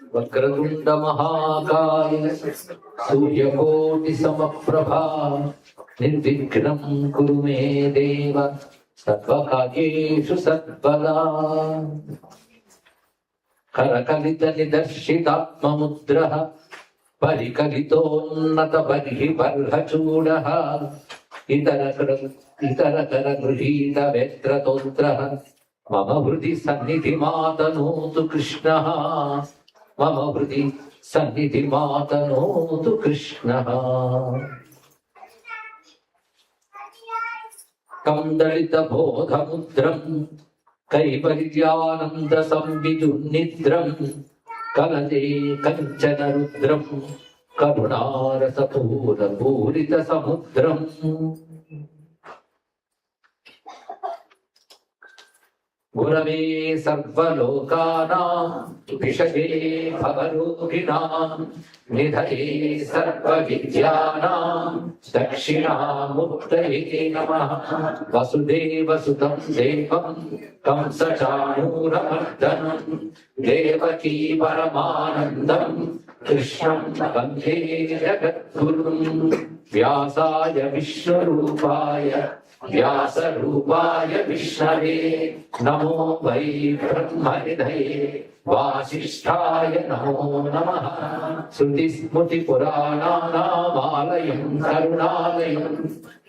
వక్రతుండ మహాకాయ సూర్యకోటి సమప్రభా నిర్విఘ్నం కురు మే దేవ సర్వకార్యేషు సర్వదా. కరకలిత నిదర్శితాత్మముద్రః పరికలితోన్నత బర్హి బర్హచూడః ఇతరకర గృహీత వేత్రతోత్రః మమ హృది సన్నిధిమాతనోతు కృష్ణః మమ హృది సన్నిధిమాతనోతు కృష్ణః. కందళిత బోధముద్రం కైవల్యానంద సంవిదుర్నిద్రం కలదే కంచన రుద్రం కరుణారసపూరపూరిత సముద్రం. గురవే సర్వలోకానాం విషయే భవరోగిణాం నిధయే సర్వవిద్యానాం దక్షిణామూర్తయే నమః. వసుదేవసుతం దేవం కంసచాణూరమర్దనం దేవకీ పరమానందం కృష్ణం వందే జగద్గురుం. వ్యాసాయ విష్ణురూపాయ వ్యాసరూపాయ విష్ణవే నమో వై బ్రహ్మనిధయే వాసిష్ఠాయ నమో నమః. శృతిస్మృతిపురాణానామాలయం కరుణాలయం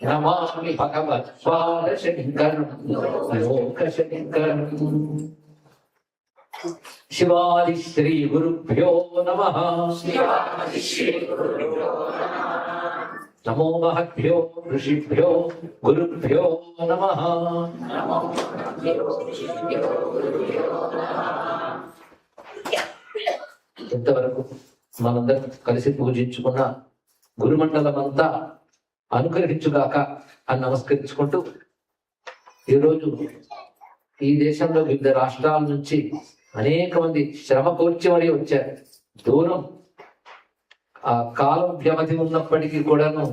నమామి భగవత్పాదశంకరం లోకశంకరం. శివాది శ్రీ గురుభ్యో నమః. నమో మహద్భ్యో ఋషిభ్యో గురుభ్యో నమః. ఇంతవరకు మనందరం కలిసి పూజించుకున్న గురుమండలం అంతా అనుగ్రహించుగాక అని నమస్కరించుకుంటూ, ఈరోజు ఈ దేశంలో వివిధ రాష్ట్రాల నుంచి అనేక మంది శ్రమ కోర్చి మరీ వచ్చారు. దూరం ఆ కాలం వ్యవధి ఉన్నప్పటికీ కూడాను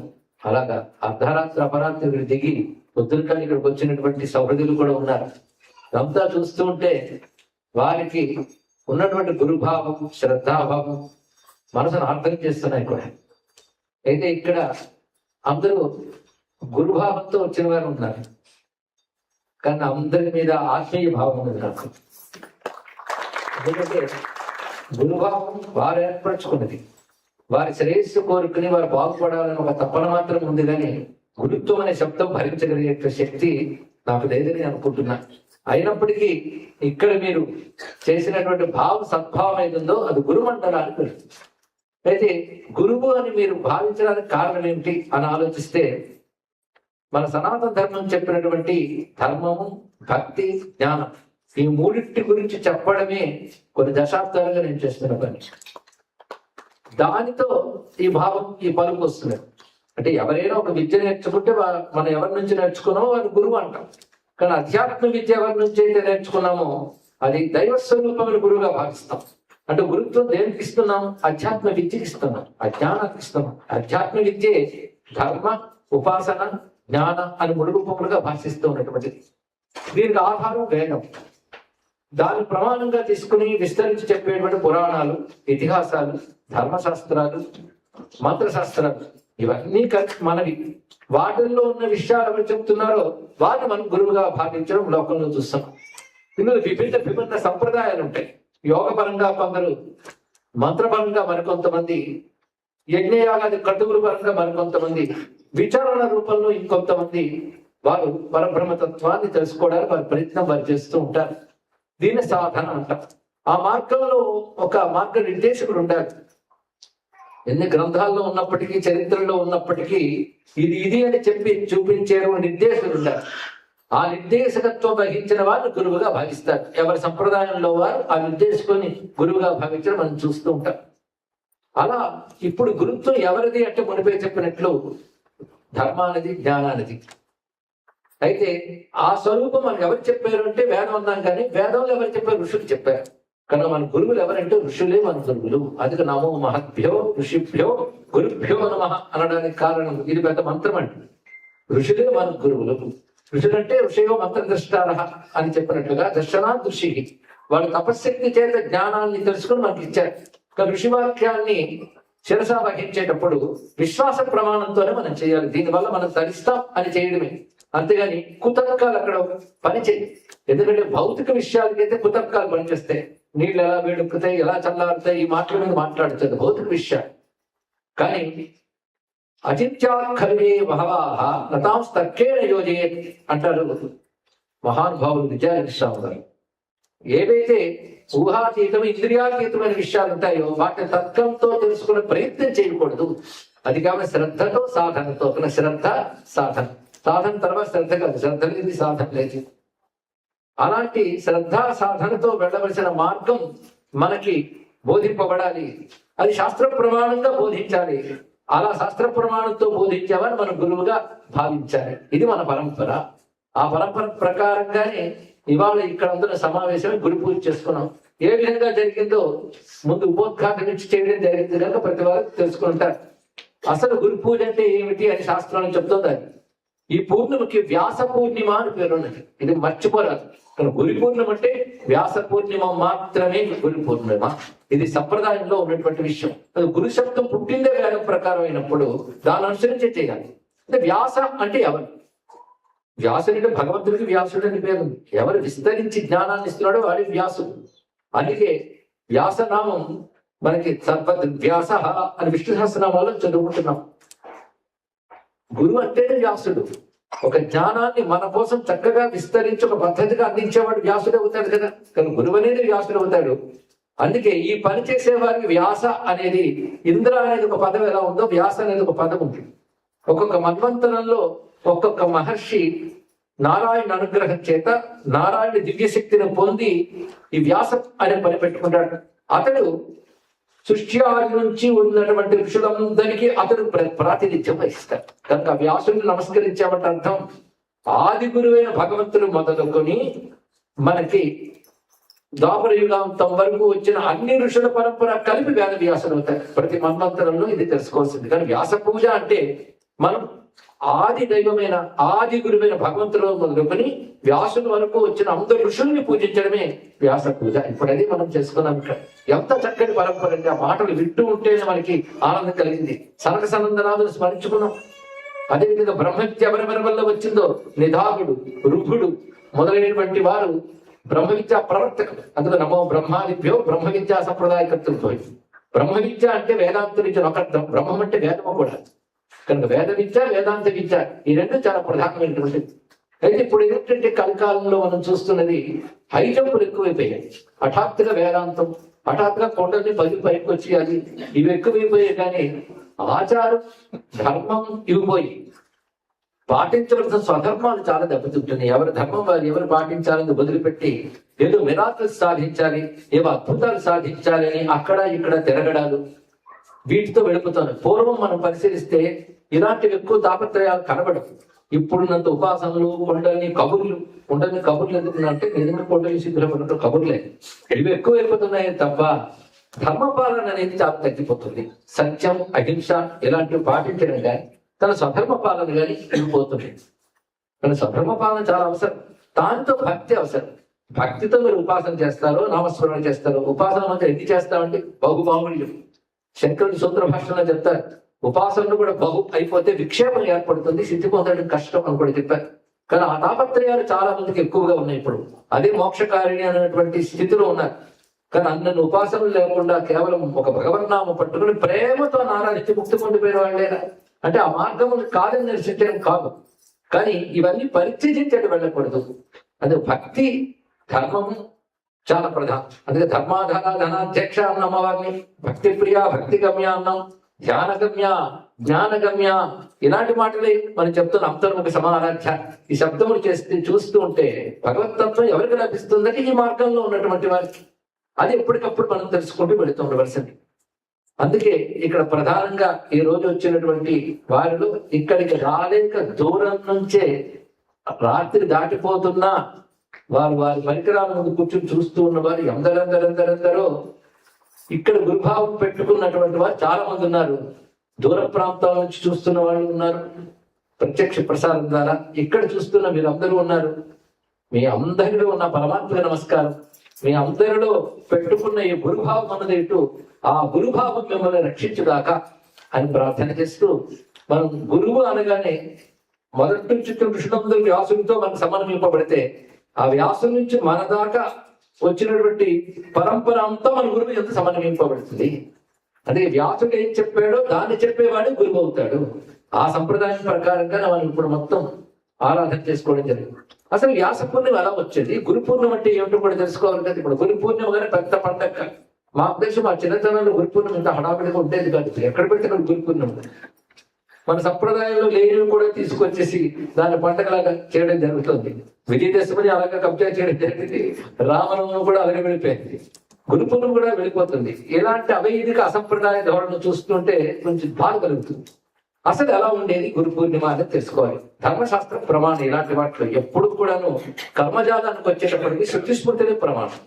అలాగా అర్ధరాత్రి అపరాత్రి దిగి పొద్దునకాని ఇక్కడికి వచ్చినటువంటి సౌహృదులు కూడా ఉన్నారు. అంతా చూస్తూ ఉంటే వారికి ఉన్నటువంటి గురుభావం శ్రద్ధాభావం మనసును అర్థం చేస్తున్నాయి కూడా. అయితే ఇక్కడ అందరూ గురుభావంతో వచ్చిన వారు ఉన్నారు, కానీ అందరి మీద ఆత్మీయ భావం ఉంది నాకు. ఎందుకంటే గురుభావం వారు ఏర్పరచుకున్నది, వారి శ్రేయస్సు కోరుకుని వారు బాగుపడాలని ఒక తపన మాత్రం ఉంది, కానీ గురుత్వం అనే శబ్దం భరించగలిగే శక్తి నాకు లేదని అనుకుంటున్నా. అయినప్పటికీ ఇక్కడ మీరు చేసినటువంటి భావం సద్భావం ఏదుందో అది గురుమండలాన్ని పెడుతుంది. అయితే గురువు అని మీరు భావించడానికి కారణం ఏమిటి అని ఆలోచిస్తే, మన సనాతన ధర్మం చెప్పినటువంటి ధర్మము, భక్తి, జ్ఞానం ఈ మూడింటి గురించి చెప్పడమే కొన్ని దశాబ్దాలుగా నేను చేస్తున్న పని. దానితో ఈ భావం ఈ పలుకు వస్తుంది. అంటే ఎవరైనా ఒక విద్య నేర్చుకుంటే మనం ఎవరి నుంచి నేర్చుకున్నామో వారి గురువు అంటాం. కానీ అధ్యాత్మ విద్య ఎవరి నుంచి అయితే నేర్చుకున్నామో అది దైవ స్వరూపమైన గురువుగా భావిస్తాం. అంటే గురుత్వం దేనికి ఇస్తున్నాం? అధ్యాత్మ విద్యకి ఇస్తున్నాం, అజ్ఞానానికి ఇస్తున్నాం. అధ్యాత్మ విద్యే ధర్మ, ఉపాసన, జ్ఞాన అని మూడు రూపములుగా భాషిస్తూ ఉన్నటువంటిది. దీనికి ఆధారం వేదం. దాని ప్రమాణంగా తీసుకుని విస్తరించి చెప్పేటువంటి పురాణాలు, ఇతిహాసాలు, ధర్మశాస్త్రాలు, మంత్రశాస్త్రాలు ఇవన్నీ మనవి. వాటిల్లో ఉన్న విషయాలు ఎవరు చెప్తున్నారో వాటిని మనం గురువుగా భావించడం లోకంలో చూస్తాం. ఇందులో విభిన్న సంప్రదాయాలు ఉంటాయి. యోగపరంగా కొందరు, మంత్రపరంగా మరికొంతమంది, యజ్ఞయాగాది క్రతువుల పరంగా మరికొంతమంది, విచారణ రూపంలో ఇంకొంతమంది వారు పరబ్రహ్మతత్వాన్ని తెలుసుకోవడానికి వారి ప్రయత్నం వారు చేస్తూ ఉంటారు. దీన్ని సాధన అంటారు. ఆ మార్గంలో ఒక మార్గ నిర్దేశకుడు ఉండాలి. ఎన్ని గ్రంథాల్లో ఉన్నప్పటికీ, చరిత్రలో ఉన్నప్పటికీ ఇది అని చెప్పి చూపించారు నిర్దేశకుడు ఉండాలి. ఆ నిర్దేశకత్వం వహించిన వారిని గురువుగా భావిస్తారు. ఎవరి సంప్రదాయంలో వారు ఆ నిర్దేశకుని గురువుగా భావించడం మనం చూస్తూ ఉంటాం. అలా ఇప్పుడు గురుత్వం ఎవరిది అంటే మునిపే చెప్పినట్లు ధర్మానిది, జ్ఞానానిది. అయితే ఆ స్వరూపం మనకు ఎవరు చెప్పారు అంటే వేదం అన్నాం, కానీ వేదంలో ఎవరు చెప్పారు? ఋషులు చెప్పారు. కనుక మన గురువులు ఎవరంటే ఋషులే మన గురువులు. అందుకే నమో మహద్భ్యో ఋషిభ్యో గురుభ్యో నమః అనడానికి కారణం ఇది పెద్ద మంత్రం అంటే. ఋషులే మన గురువులు. ఋషులంటే ఋషయో మంత్రద్రష్టారః అని చెప్పినట్లుగా దర్శనాత్ ఋషి, వాళ్ళ తపశ్శక్తి చేత జ్ఞానాన్ని తెలుసుకుని మనకి ఇచ్చారు. ఋషివాక్యాన్ని శిరస వహించేటప్పుడు విశ్వాస ప్రమాణంతోనే మనం చేయాలి. దీనివల్ల మనం తరిస్తాం అని చేయడమే, అంతేగాని కుతర్కాలు అక్కడ పనిచేయి. ఎందుకంటే భౌతిక విషయాలకైతే కుతర్కాలు పనిచేస్తాయి. నీళ్ళు ఎలా వేడుకుతాయి, ఎలా చల్లారుతాయి, ఈ మాటల మీద మాట్లాడుతుంది భౌతిక విషయాలు. కానీ అజిత్యాఖర్వే బహవాహ నతాం తర్కేణ యోజయేత్ అంటారు మహానుభావులు విద్యాకృష్ణరావు గారు. ఏవైతే ఊహాతీతం ఇంద్రియాతీతమైన విషయాలు ఉంటాయో వాటిని తర్కంతో తెలుసుకునే ప్రయత్నం చేయకూడదు. అది కాబట్టి శ్రద్ధతో సాధనతో, శ్రద్ధ సాధన, సాధన తర్వాత శ్రద్ధ కాదు, శ్రద్ధ లేదు సాధన లేదు. అలాంటి శ్రద్ధా సాధనతో వెళ్ళవలసిన మార్గం మనకి బోధింపబడాలి. అది శాస్త్ర ప్రమాణంగా బోధించాలి. అలా శాస్త్ర ప్రమాణంతో బోధించామని మనం గురువుగా భావించాలి. ఇది మన పరంపర. ఆ పరంపర ప్రకారంగానే ఇవాళ ఇక్కడ అందరూ సమావేశం గురు పూజ చేసుకున్నాం. ఏ విధంగా జరిగిందో ముందు ఉపోద్ఘాతం నుంచి చేయడం జరిగింది కనుక ప్రతి వారు తెలుసుకుంటారు. అసలు గురు పూజ అంటే ఏమిటి అని శాస్త్రాన్ని చెప్తుంది. ఈ పూర్ణిమకి వ్యాస పూర్ణిమ అని పేరు ఉన్నది. ఇది మర్చిపోరాదు. గురు పూర్ణిమ అంటే వ్యాస పూర్ణిమ మాత్రమే గురు పూర్ణిమ. ఇది సంప్రదాయంలో ఉన్నటువంటి విషయం. అది గురు శబ్దం పుట్టిందే వేదం ప్రకారం అయినప్పుడు దాన్ని అనుసరించే చేయాలి. అంటే వ్యాస అంటే ఎవరు? వ్యాసుడు భగవంతుడికి వ్యాసుడు అని పేరు. ఎవరు విస్తరించి జ్ఞానాన్ని ఇస్తున్నాడో వాడి వ్యాసుడు. అందుకే వ్యాసనామం మనకి వ్యాస అని విష్ణు సహస్రనామాలు చదువుకుంటున్నాం. గురువు అంటేనే వ్యాసుడు. ఒక జ్ఞానాన్ని మన కోసం చక్కగా విస్తరించి ఒక పద్ధతిగా అందించేవాడు వ్యాసుడు అవుతాడు కదా. కానీ గురువు అనేది వ్యాసుడు అవుతాడు. అందుకే ఈ పని చేసే వారికి వ్యాస అనేది, ఇంద్ర అనేది ఒక పదం ఎలా ఉందో వ్యాస అనేది ఒక పదం ఉంది. ఒక్కొక్క మన్వంతరంలో ఒక్కొక్క మహర్షి నారాయణ అనుగ్రహం చేత నారాయణ దివ్యశక్తిని పొంది ఈ వ్యాసం అనే పని పెట్టుకుంటాడు. అతడు సృష్టి ఆది నుంచి ఉన్నటువంటి ఋషులందరికీ అతడు ప్రాతినిధ్యం వహిస్తాడు. కనుక వ్యాసుని నమస్కరించామంటే అర్థం ఆది గురువైన భగవంతుడు మొదలుకొని మనకి ద్వాపర యుగాంతం వరకు వచ్చిన అన్ని ఋషుల పరంపర కలిపి వేద వ్యాసులు అవుతాయి. ప్రతి మన్వంతరంలో ఇది తెలుసుకోవాల్సింది. కానీ వ్యాస పూజ అంటే మనం ఆది దైవమైన ఆది గురువైన భగవంతుడు మొదలుకొని వ్యాసుల వరకు వచ్చిన అందరు ఋషుల్ని పూజించడమే వ్యాస పూజ. ఇప్పుడు అది మనం చేసుకున్నాం. ఇక్కడ ఎంత చక్కటి పరంపర అంటే ఆ మాటలు వింటూ ఉంటేనే మనకి ఆనందం కలిగింది. సనక సనందనాథులు స్మరించుకున్నాం. అదేవిధంగా బ్రహ్మ విద్య ఎవరెవరి వల్ల వచ్చిందో నిధాగుడు, రుభుడు మొదలైనటువంటి వారు బ్రహ్మ విద్యా ప్రవర్తకులు. అందులో నమో బ్రహ్మాదిభ్యో బ్రహ్మ విద్యా సంప్రదాయకర్తృత్వం. బ్రహ్మ విద్య అంటే వేదాంత విద్య ఒక అర్థం. బ్రహ్మం అంటే వేదము కూడా. కనుక వేద విద్య వేదాంత విద్య ఈ రెండు చాలా ప్రధానమైనటువంటిది. అయితే ఇప్పుడు ఏంటంటే కలికాలంలో మనం చూస్తున్నది హై జంపులు ఎక్కువైపోయాయి. హఠాత్తుగా వేదాంతం, హఠాత్తుగా కొండల్ని పైకి వచ్చి అది ఇవి ఎక్కువైపోయాయి. కానీ ఆచారం ధర్మం ఇవి పోయి పాటించవలసిన స్వధర్మాలు చాలా దెబ్బతింటున్నాయి. ఎవరి ధర్మం వారు ఎవరు పాటించాలని వదిలిపెట్టి ఏదో మిరాకిల్స్ సాధించాలి, ఏవో అద్భుతాలు సాధించాలి అని అక్కడ ఇక్కడ తిరగడాలు వీటితో వెళ్ళిపోతాను. పూర్వం మనం పరిశీలిస్తే ఇలాంటివి ఎక్కువ తాపత్రయాలు కనబడవు. ఇప్పుడున్నంత ఉపాసనలు, కొండల్ని కబుర్లు ఎందుకంటే నిజంగా కొండలు సిద్ధులు కబుర్లే ఇవి ఎక్కువ వెళ్ళిపోతున్నాయి తప్ప ధర్మపాలన అనేది చాలా తగ్గిపోతుంది. సత్యం, అహింస ఇలాంటివి పాటించడం కానీ తన స్వధర్మ పాలన కానీ వెళ్ళిపోతుంది. తన స్వధర్మ పాలన చాలా అవసరం. దాంతో భక్తి అవసరం. భక్తితో మీరు ఉపాసన చేస్తారో నామస్మరణ చేస్తారో. ఉపాసన మాత్రం ఎన్ని చేస్తామంటే బహుబాహుళ్యం. శంకరుడు సూత్ర భాషలో చెప్తారు ఉపాసనలు కూడా బహు అయిపోతే విక్షేపం ఏర్పడుతుంది, సిద్ధి పొందడం కష్టం అని కూడా చెప్పారు. కానీ ఆ తాపత్రయాలు చాలా మందికి ఎక్కువగా ఉన్నాయి. ఇప్పుడు అదే మోక్షకారిణి అనేటువంటి స్థితిలో ఉన్నారు. కానీ అన్నన్ని ఉపాసనలు లేకుండా కేవలం ఒక భగవన్నామం పట్టుకుని ప్రేమతో నారాయణ ముక్తి పొందిపోయిన వాళ్ళేనా అంటే ఆ మార్గం కాదని నిలిచించడం కాదు. కానీ ఇవన్నీ పరిత్యజించడం వెళ్ళకూడదు. అదే భక్తి ధర్మము చాలా ప్రధానం. అందుకే ధర్మాధనాధ్యక్ష అన్న అమ్మవారిని భక్తి ప్రియ, భక్తి గమ్య అన్నాం, ధ్యానగమ్య, జ్ఞానగమ్య ఇలాంటి మాటలే మనం చెప్తున్న అంతర్ముఖ సమారాధ్య. ఈ శబ్దములు చేస్తే చూస్తూ ఉంటే భగవతత్వం ఎవరికి లభిస్తుందంటే ఈ మార్గంలో ఉన్నటువంటి వారికి. అది ఎప్పటికప్పుడు మనం తెలుసుకుంటూ వెళుతూ ఉండవలసింది. అందుకే ఇక్కడ ప్రధానంగా ఈ రోజు వచ్చినటువంటి వారిలో ఇక్కడికి రాలేక దూరం నుంచే రాత్రి దాటిపోతున్నా వారి పరికరాల ముందు కూర్చొని చూస్తూ ఉన్న వారు ఎందరెందరో ఇక్కడ గురుభావం పెట్టుకున్నటువంటి వారు చాలా మంది ఉన్నారు. దూర ప్రాంతాల నుంచి చూస్తున్న వాళ్ళు ఉన్నారు. ప్రత్యక్ష ప్రసారం ద్వారా ఇక్కడ చూస్తున్న మీరందరూ ఉన్నారు. మీ అందరిలో ఉన్న పరమాత్మక నమస్కారం. మీ అందరిలో పెట్టుకున్న ఈ గురుభావం అన్నది ఇటు ఆ గురుభావం మిమ్మల్ని రక్షించుగాక అని ప్రార్థన చేస్తూ, మనం గురువు అనగానే మొదటి నుంచి కృష్ణందరి వ్యాసునితో మనకు సమన్వయింపబడితే ఆ వ్యాసం నుంచి మన దాకా వచ్చినటువంటి పరంపర అంతా మన గురువు ఎంత సమన్వయింపబడుతుంది. అదే వ్యాసుడు ఏం చెప్పాడో దాన్ని చెప్పేవాడే గురువు అవుతాడు. ఆ సంప్రదాయం ప్రకారంగా మనం ఇప్పుడు మొత్తం ఆరాధన చేసుకోవడం జరిగింది. అసలు వ్యాస పూర్ణిమ ఎలా వచ్చింది, గురు పూర్ణిమ అంటే ఏమిటో కూడా తెలుసుకోవాలి కదా. ఇప్పుడు గురు పూర్ణిమ కానీ పెద్ద పండగ. మా ఉద్దేశం మా చిన్నతనంలో గురు పూర్ణిమ ఇంత హడావిడిగా ఉండేది కాదు. ఎక్కడ పెడితే గురు పూర్ణిమ మన సంప్రదాయంలో లేనివి కూడా తీసుకొచ్చేసి దాన్ని పండగలాగా చేయడం జరుగుతుంది. విజయదశమిని అలాగే కబ్జా చేయడం జరిగింది. రామనవమి కూడా అలాగే వెళ్ళిపోయింది. గురు పూర్ణిమ కూడా వెళ్ళిపోతుంది. ఇలాంటి అవైదిక అసంప్రదాయ ధోరణి చూస్తుంటే కొంచెం బాధ కలుగుతుంది. అసలు ఎలా ఉండేది గురు పూర్ణిమ అనేది తెలుసుకోవాలి. ధర్మశాస్త్ర ప్రమాణం ఇలాంటి వాటిలో ఎప్పుడు కూడాను కర్మజాలానికి వచ్చేటప్పటికి శృతి స్మృతిని ప్రమాణం.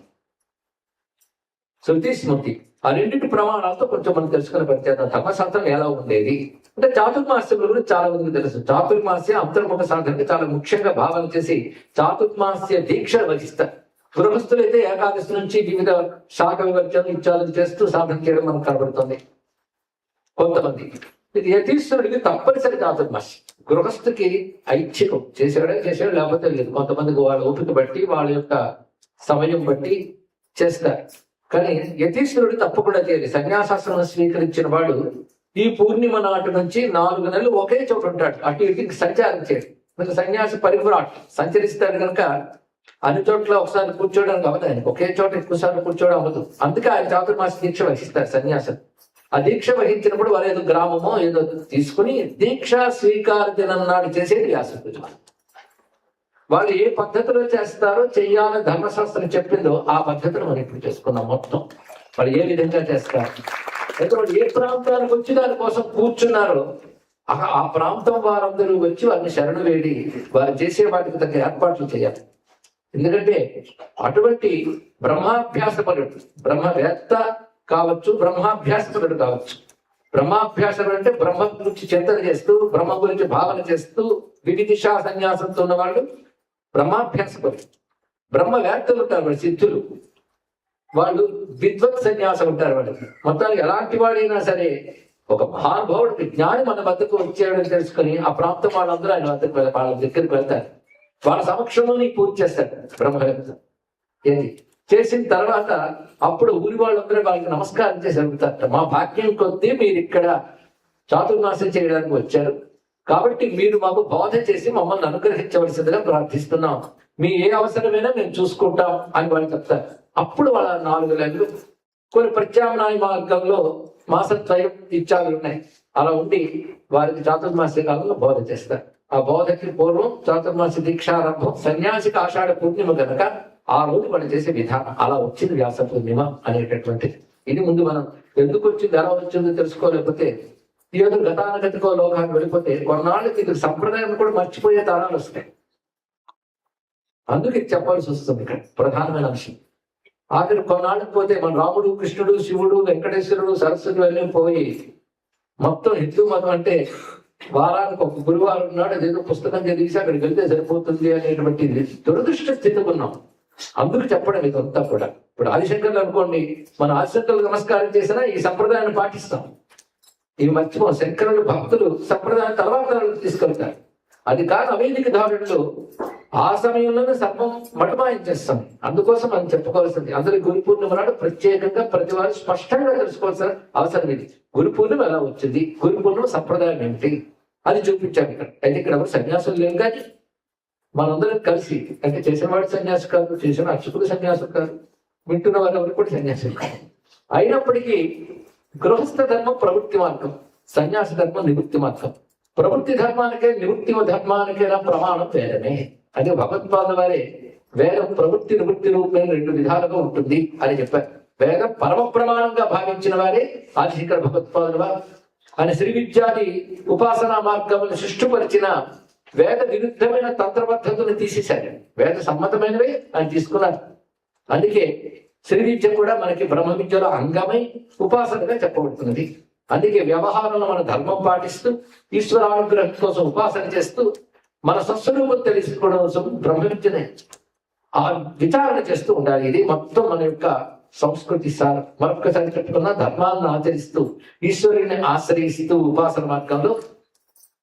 శృతి స్మృతి ఆ రెండింటి ప్రమాణాలతో కొంచెం మనం తెలుసుకుని పరిచేద్దాం ధర్మశాస్త్రం ఎలా ఉండేది అంటే. చాతుర్మాస్యం గురించి చాలా మందికి తెలుసు. చాతుర్మాస్య అంతర్ముఖ సాధనకి చాలా ముఖ్యంగా భావన చేసి చాతుర్మాస్య దీక్ష వహిస్తారు. గృహస్థులైతే ఏకాదశి నుంచి వివిధ శాఖ వివర్జన ఇత్యాదులు చేస్తూ సాధన చేయడం మనకు కనబడుతుంది. కొంతమంది ఇది యతీశ్వరుడికి తప్పనిసరి చాతుర్మాస్యం. గృహస్థుకి ఐచ్ఛికం, చేసేవాడే చేసేవాడు, లేకపోతే లేదు. కొంతమందికి వాళ్ళ ఓపిక బట్టి వాళ్ళ యొక్క సమయం బట్టి చేస్తారు. కానీ యతీశ్వరుడు తప్పకుండా చేయాలి. సన్యాసాశ్రమం స్వీకరించిన వాడు ఈ పూర్ణిమ నాటి నుంచి 4 నెలలు ఒకే చోట ఉంటాడు. అటు ఇటుకి సంచారం చేయడు. మరి సన్యాసి పరివ్రాట్ సంచరిస్తాడు కనుక అన్ని చోట్ల ఒకసారి కూర్చోవడానికి అవ్వదు. ఆయన ఒకే చోట ఎక్కువసార్లు కూర్చోవడం అవ్వదు. అందుకే ఆయన చాతుర్మాస దీక్ష వహిస్తారు సన్యాసం. ఆ దీక్ష వహించినప్పుడు వారు ఏదో గ్రామమో ఏదో తీసుకుని దీక్ష స్వీకార దినం నాడు చేసేది వ్యాస పూజ. వాళ్ళు ఏ పద్ధతిలో చేస్తారో చెయ్యాలని ధర్మశాస్త్రం చెప్పిందో ఆ పద్ధతిని మనం ఇప్పుడు చేసుకున్నాం. మొత్తం వాళ్ళు ఏ విధంగా చేస్తారు, అయితే వాళ్ళు ఏ ప్రాంతానికి వచ్చి దానికోసం కూర్చున్నారో ఆ ప్రాంతం వారందరూ వచ్చి వారిని శరణు వేడి వారు చేసే వాటికి తగ్గ ఏర్పాట్లు చేయాలి. ఎందుకంటే అటువంటి బ్రహ్మాభ్యాసపరుడు, బ్రహ్మవేత్త కావచ్చు, బ్రహ్మాభ్యాసపరుడు కావచ్చు. బ్రహ్మాభ్యాసపరుడు అంటే బ్రహ్మ గురించి చింతన చేస్తూ బ్రహ్మ గురించి భావన చేస్తూ వివిధిషా సన్యాసంతో ఉన్నవాళ్ళు బ్రహ్మాభ్యాసపరుడు. బ్రహ్మవేత్తలు ఉంటారు వాళ్ళు, సిద్ధులు. వాళ్ళు విద్వత్ సన్యాసం ఉంటారు. వాళ్ళు మొత్తానికి ఎలాంటి వాడైనా సరే ఒక మహానుభావుడికి జ్ఞాని మన వద్దకు వచ్చాడని తెలుసుకుని ఆ ప్రాంతం వాళ్ళందరూ ఆయన వద్దకు వాళ్ళ దగ్గరికి వెళ్తారు. వాళ్ళ సమక్షంలో నీకు పూజ చేస్తాడు బ్రహ్మవేత్త. ఏంటి చేసిన తర్వాత అప్పుడు ఊరి వాళ్ళందరూ వాళ్ళకి నమస్కారం చేసి అడుగుతారట, మా భాగ్యం కొద్దీ మీరు ఇక్కడ చాతుర్మాసం చేయడానికి వచ్చారు కాబట్టి మీరు మాకు బోధ చేసి మమ్మల్ని అనుగ్రహించవలసిందిగా ప్రార్థిస్తున్నాం. మీ ఏ అవసరమైనా మేము చూసుకుంటాం అని వాళ్ళు చెప్తారు. అప్పుడు వాళ్ళ 4 నెలలు కొన్ని ప్రత్యామ్నాయ మార్గంలో మాసత్వయం ఇత్యాదులు ఉన్నాయి. అలా ఉండి వారికి చాతుర్మాస్య కాలంలో బోధ చేస్తారు. ఆ బోధకి పూర్వం చాతుర్మాస దీక్షారంభం సన్యాసిక ఆషాఢ పూర్ణిమ కనుక ఆ రోజు వాళ్ళు చేసే విధానం అలా వచ్చింది వ్యాస పూర్ణిమ అనేటటువంటిది. ఇది ముందు మనం ఎందుకు వచ్చింది ఎలా వచ్చిందో తెలుసుకోలేకపోతే ఏదో గతానుగతికో లోకానికి వెళ్ళిపోతే కొన్నాళ్ళకి ఇది సంప్రదాయం కూడా మర్చిపోయే తరాలు వస్తాయి. అందుకే చెప్పాల్సి వస్తుంది ఇక్కడ ప్రధానమైన అంశం. ఆఖరి కొన్నాళ్ళకి పోతే మన రాముడు, కృష్ణుడు, శివుడు, వెంకటేశ్వరుడు, సరస్వతి అన్నీ పోయి మొత్తం హిందూ మతం అంటే వారానికి ఒక గురువారం ఉన్నాడు అదేదో పుస్తకం చదివేసి అక్కడికి వెళ్తే సరిపోతుంది అనేటువంటి దురదృష్ట స్థితికి ఉన్నాం. అందుకు చెప్పడం ఇదంతా కూడా. ఇప్పుడు ఆదిశంకర్లు అనుకోండి, మన ఆదిశంకర్లు నమస్కారం చేసినా ఈ సంప్రదాయాన్ని పాటిస్తాం. ఇవి మర్చిపోం. శంకరులు భక్తులు సంప్రదాయం తర్వాత తీసుకెళ్తారు. అది కాదు అవేదిక ధారణలో ఆ సమయంలోనే సర్వం మటుమాయించేస్తాం. అందుకోసం మనం చెప్పుకోవాల్సింది అందరి గురు పూర్ణిమ నాడు ప్రత్యేకంగా ప్రతి వారు స్పష్టంగా తెలుసుకోవాల్సిన అవసరం ఇది. గురు పూర్ణిమ ఎలా వచ్చింది, గురు పూర్ణిమ సంప్రదాయం ఏమిటి అది చూపించాం ఇక్కడ. అయితే ఇక్కడ ఎవరు సన్యాసులు లేవు, కానీ మనందరం కలిసి అంటే చేసినవాడు సన్యాసి కాదు, చేసిన అర్చకులు సన్యాసులు కాదు, వింటున్న వారు ఎవరు కూడా సన్యాసులు కాదు. అయినప్పటికీ గృహస్థ ధర్మం ప్రవృత్తి మార్గం, సన్యాస ధర్మం నివృత్తి మార్గం. ప్రవృత్తి ధర్మానికే నివృత్తి ధర్మానికైనా ప్రమాణం వేదమే. అదే భగవత్పాదుల వారే వేదం ప్రవృత్తి నివృత్తి రూపమైన 2 విధాలుగా ఉంటుంది అని చెప్పారు. వేదం పరమ ప్రమాణంగా భావించిన వారే ఆదిశంకర భగవత్పాదుల వారు. ఆయన శ్రీ విద్యాది ఉపాసనా మార్గములను సృష్టిపరిచిన వేద విరుద్ధమైన తంత్ర పద్ధతులను తీసేశారు. వేద సమ్మతమైనవే ఆయన తీసుకున్నారు. అందుకే శ్రీ విద్య కూడా మనకి బ్రహ్మ విద్యలో అంగమై ఉపాసనగా చెప్పబడుతున్నది. అందుకే వ్యవహారంలో మన ధర్మం పాటిస్తూ ఈశ్వరానుగ్రహం కోసం ఉపాసన చేస్తూ మన స్వస్వరూపం తెలుసుకోవడం కోసం బ్రహ్మ విద్యనే. ఆ విచారణ చేస్తూ ఉండాలి. ఇది మొత్తం మన యొక్క సంస్కృతి సార్. మరొకసారి చెప్పుకున్న ధర్మాలను ఆచరిస్తూ ఈశ్వరుని ఆశ్రయిస్తూ ఉపాసన మార్గంలో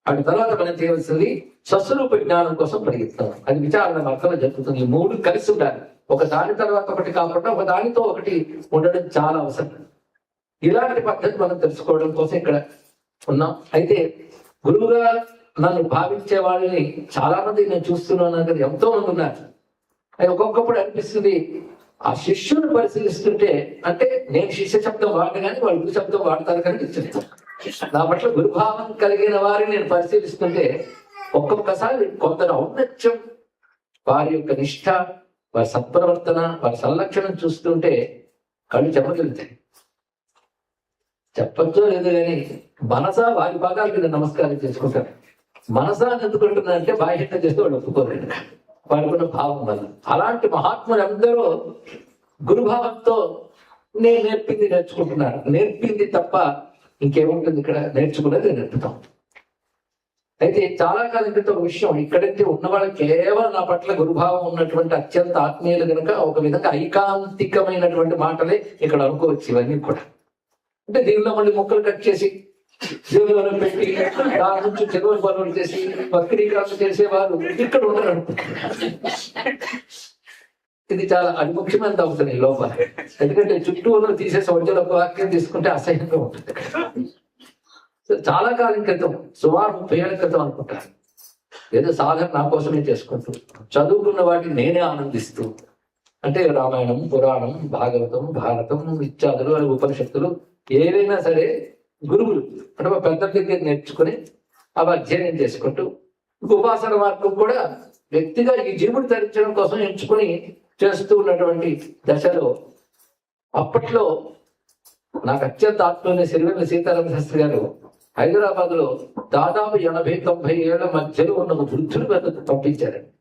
అటు తర్వాత మనం చేయవలసింది స్వస్వరూప జ్ఞానం కోసం పరిగెత్తాం. అది విచారణ మార్గంలో జరుగుతుంది. ఈ మూడు కలిసి ఉండాలి. ఒక దాని తర్వాత ఒకటి కాకుండా ఒక దానితో ఒకటి ఉండడం చాలా అవసరం. ఇలాంటి పద్ధతి మనం తెలుసుకోవడం కోసం ఇక్కడ ఉన్నాం. అయితే గురువుగా నన్ను భావించే వాళ్ళని చాలా మంది నేను చూస్తున్నాను కదా, ఎంతో మంది ఉన్నారు. అది ఒక్కొక్కప్పుడు అనిపిస్తుంది, ఆ శిష్యుని పరిశీలిస్తుంటే, అంటే నేను శిష్య శబ్దం వాడను కానీ వాళ్ళు గురు శబ్దం వాడతారు కానీ చెప్తాను. నా పట్ల గురుభావం కలిగిన వారిని నేను పరిశీలిస్తుంటే ఒక్కొక్కసారి కొందరు ఔన్నత్యం, వారి యొక్క నిష్ఠ, వారి సత్ప్రవర్తన, వారి సంలక్షణం చూస్తుంటే కళ్ళు చెమ్మగిలుతాయి. చెప్పచ్చో లేదు కానీ మనసా వారి పాదాల మీద నమస్కారం చేసుకుంటారు. మనసా ఎందుకుంటున్నారంటే బాహ్యంగా చేస్తే వాళ్ళు ఒప్పుకోలేదు వాళ్ళకున్న భావం వల్ల. అలాంటి మహాత్ములందరూ గురుభావంతో నేను నేర్పింది నేర్చుకుంటున్నారు. నేర్పింది తప్ప ఇంకేముంటుంది ఇక్కడ? నేర్చుకునేది నేర్పుతాం. అయితే చాలా కాలం క్రితం ఒక విషయం, ఇక్కడైతే ఉన్న వాళ్ళు కేవలం నా పట్ల గురుభావం ఉన్నటువంటి అత్యంత ఆత్మీయులు కనుక ఒక విధంగా ఐకాంతికమైనటువంటి మాటలే ఇక్కడ అనుకోవచ్చు. ఇవన్నీ కూడా అంటే దీనిలో మళ్ళీ మొక్కలు కట్ చేసి దేవుని పెట్టి దాని నుంచి చెరువు పనులు చేసి వక్రీకరణ చేసేవారు ఇక్కడ ఉండరు అనుకుంటున్నారు. ఇది చాలా అది ముఖ్యమైనది అవుతుంది ఈ లోపల. ఎందుకంటే చుట్టూ ఉన్న తీసేసి మధ్యలో ఒక వాక్యం తీసుకుంటే అసహ్యంగా ఉంటుంది. చాలా కాలం క్రితం, సుమారు 30 ఏళ్ల క్రితం అనుకుంటారు, ఏదో సాధన నా కోసమే చేసుకుంటూ చదువుకున్న వాటిని నేనే ఆనందిస్తూ, అంటే రామాయణం, పురాణం, భాగవతం, భారతం ఇత్యాదులు ఉపనిషత్తులు ఏవైనా సరే గురువులు అంటే పెద్దల దగ్గర నేర్చుకుని అవి అధ్యయనం చేసుకుంటూ ఉపాసన మార్గం కూడా వ్యక్తిగా ఈ జీవుడు ధరించడం కోసం ఎంచుకుని చేస్తూ ఉన్నటువంటి దశలో అప్పట్లో నాకు అత్యంత ఆత్మీయ సిరివెల్ల సీతారామ శాస్త్రి గారు హైదరాబాద్ లో దాదాపు 80-90 ఏళ్ల మధ్యలో ఉన్న వృద్ధులు పంపించారండి.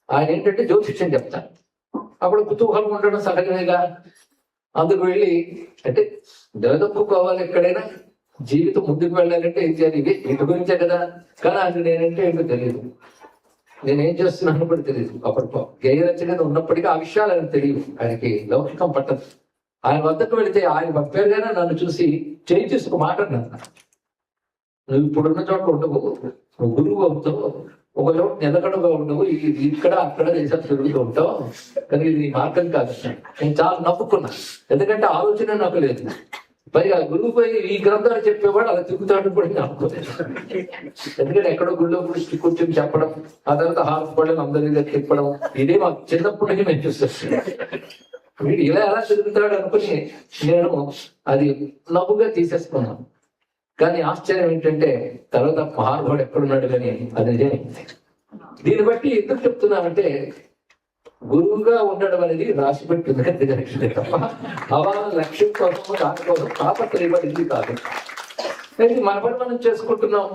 ఆయన ఏంటంటే జ్యోతిష్యం చెప్తారు. అప్పుడు కుతూహలం ఉండడం సహజమేగా. అందుకు వెళ్ళి అంటే నిలదొక్కుకోవాలి, ఎక్కడైనా జీవితం ముందుకు వెళ్ళాలంటే ఏం చేయాలి, ఇవి ఇంటి గురించే కదా. కానీ ఆయన నేనంటే ఏంటో తెలియదు, నేనేం చేస్తున్నాను కూడా తెలియదు. అప్పుడు గేయ రచన ఉన్నప్పటికీ ఆ విషయాలు ఆయన తెలియదు, ఆయనకి లౌకికం పట్టదు. ఆయన వద్దకు వెళితే ఆయన భక్తులుగానే నన్ను చూసి చేయి తీసుకు మాట్లాడినాను, నువ్వు ఇప్పుడున్న చోట ఉండవు, నువ్వు గురువు అవుతావు, ఒక చోట నిలకడగా ఉండవు, ఇక్కడ అక్కడ దేశాలు తిరుగుతూ ఉంటావు, కానీ ఇది నీ మార్గం కాదు. నేను చాలా నవ్వుకున్నా, ఎందుకంటే ఆలోచన నాకు లేదు. పైగా గురువు పోయి ఈ గ్రంథాలు చెప్పేవాడు అలా తిరుగుతాడు కూడా నేను అనుకోలేదు. ఎందుకంటే ఎక్కడో గుళ్ళో కూర్చొని చెప్పడం, ఆ తర్వాత హాస్పిటల్ అందరి దగ్గర తిప్పడం, ఇదే మాకు చిన్నప్పటి నుంచి మేము చూస్తాం. వీడు ఇలా ఎలా తిరుగుతాడు అనుకుని నేను అది నవ్వుగా తీసేసుకున్నాను. కానీ ఆశ్చర్యం ఏంటంటే తర్వాత మహానుభావుడు ఎక్కడున్నాడు కానీ అది నిజమైంది. దీన్ని బట్టి ఎందుకు చెప్తున్నానంటే గురువుగా ఉండడం అనేది రాసి పెట్టింది లక్ష్యం తప్ప అవాల లక్ష్యం కోసం దానికోసం తాపత్రయపడింది కాదు. అయితే మన పని మనం చేసుకుంటున్నాం.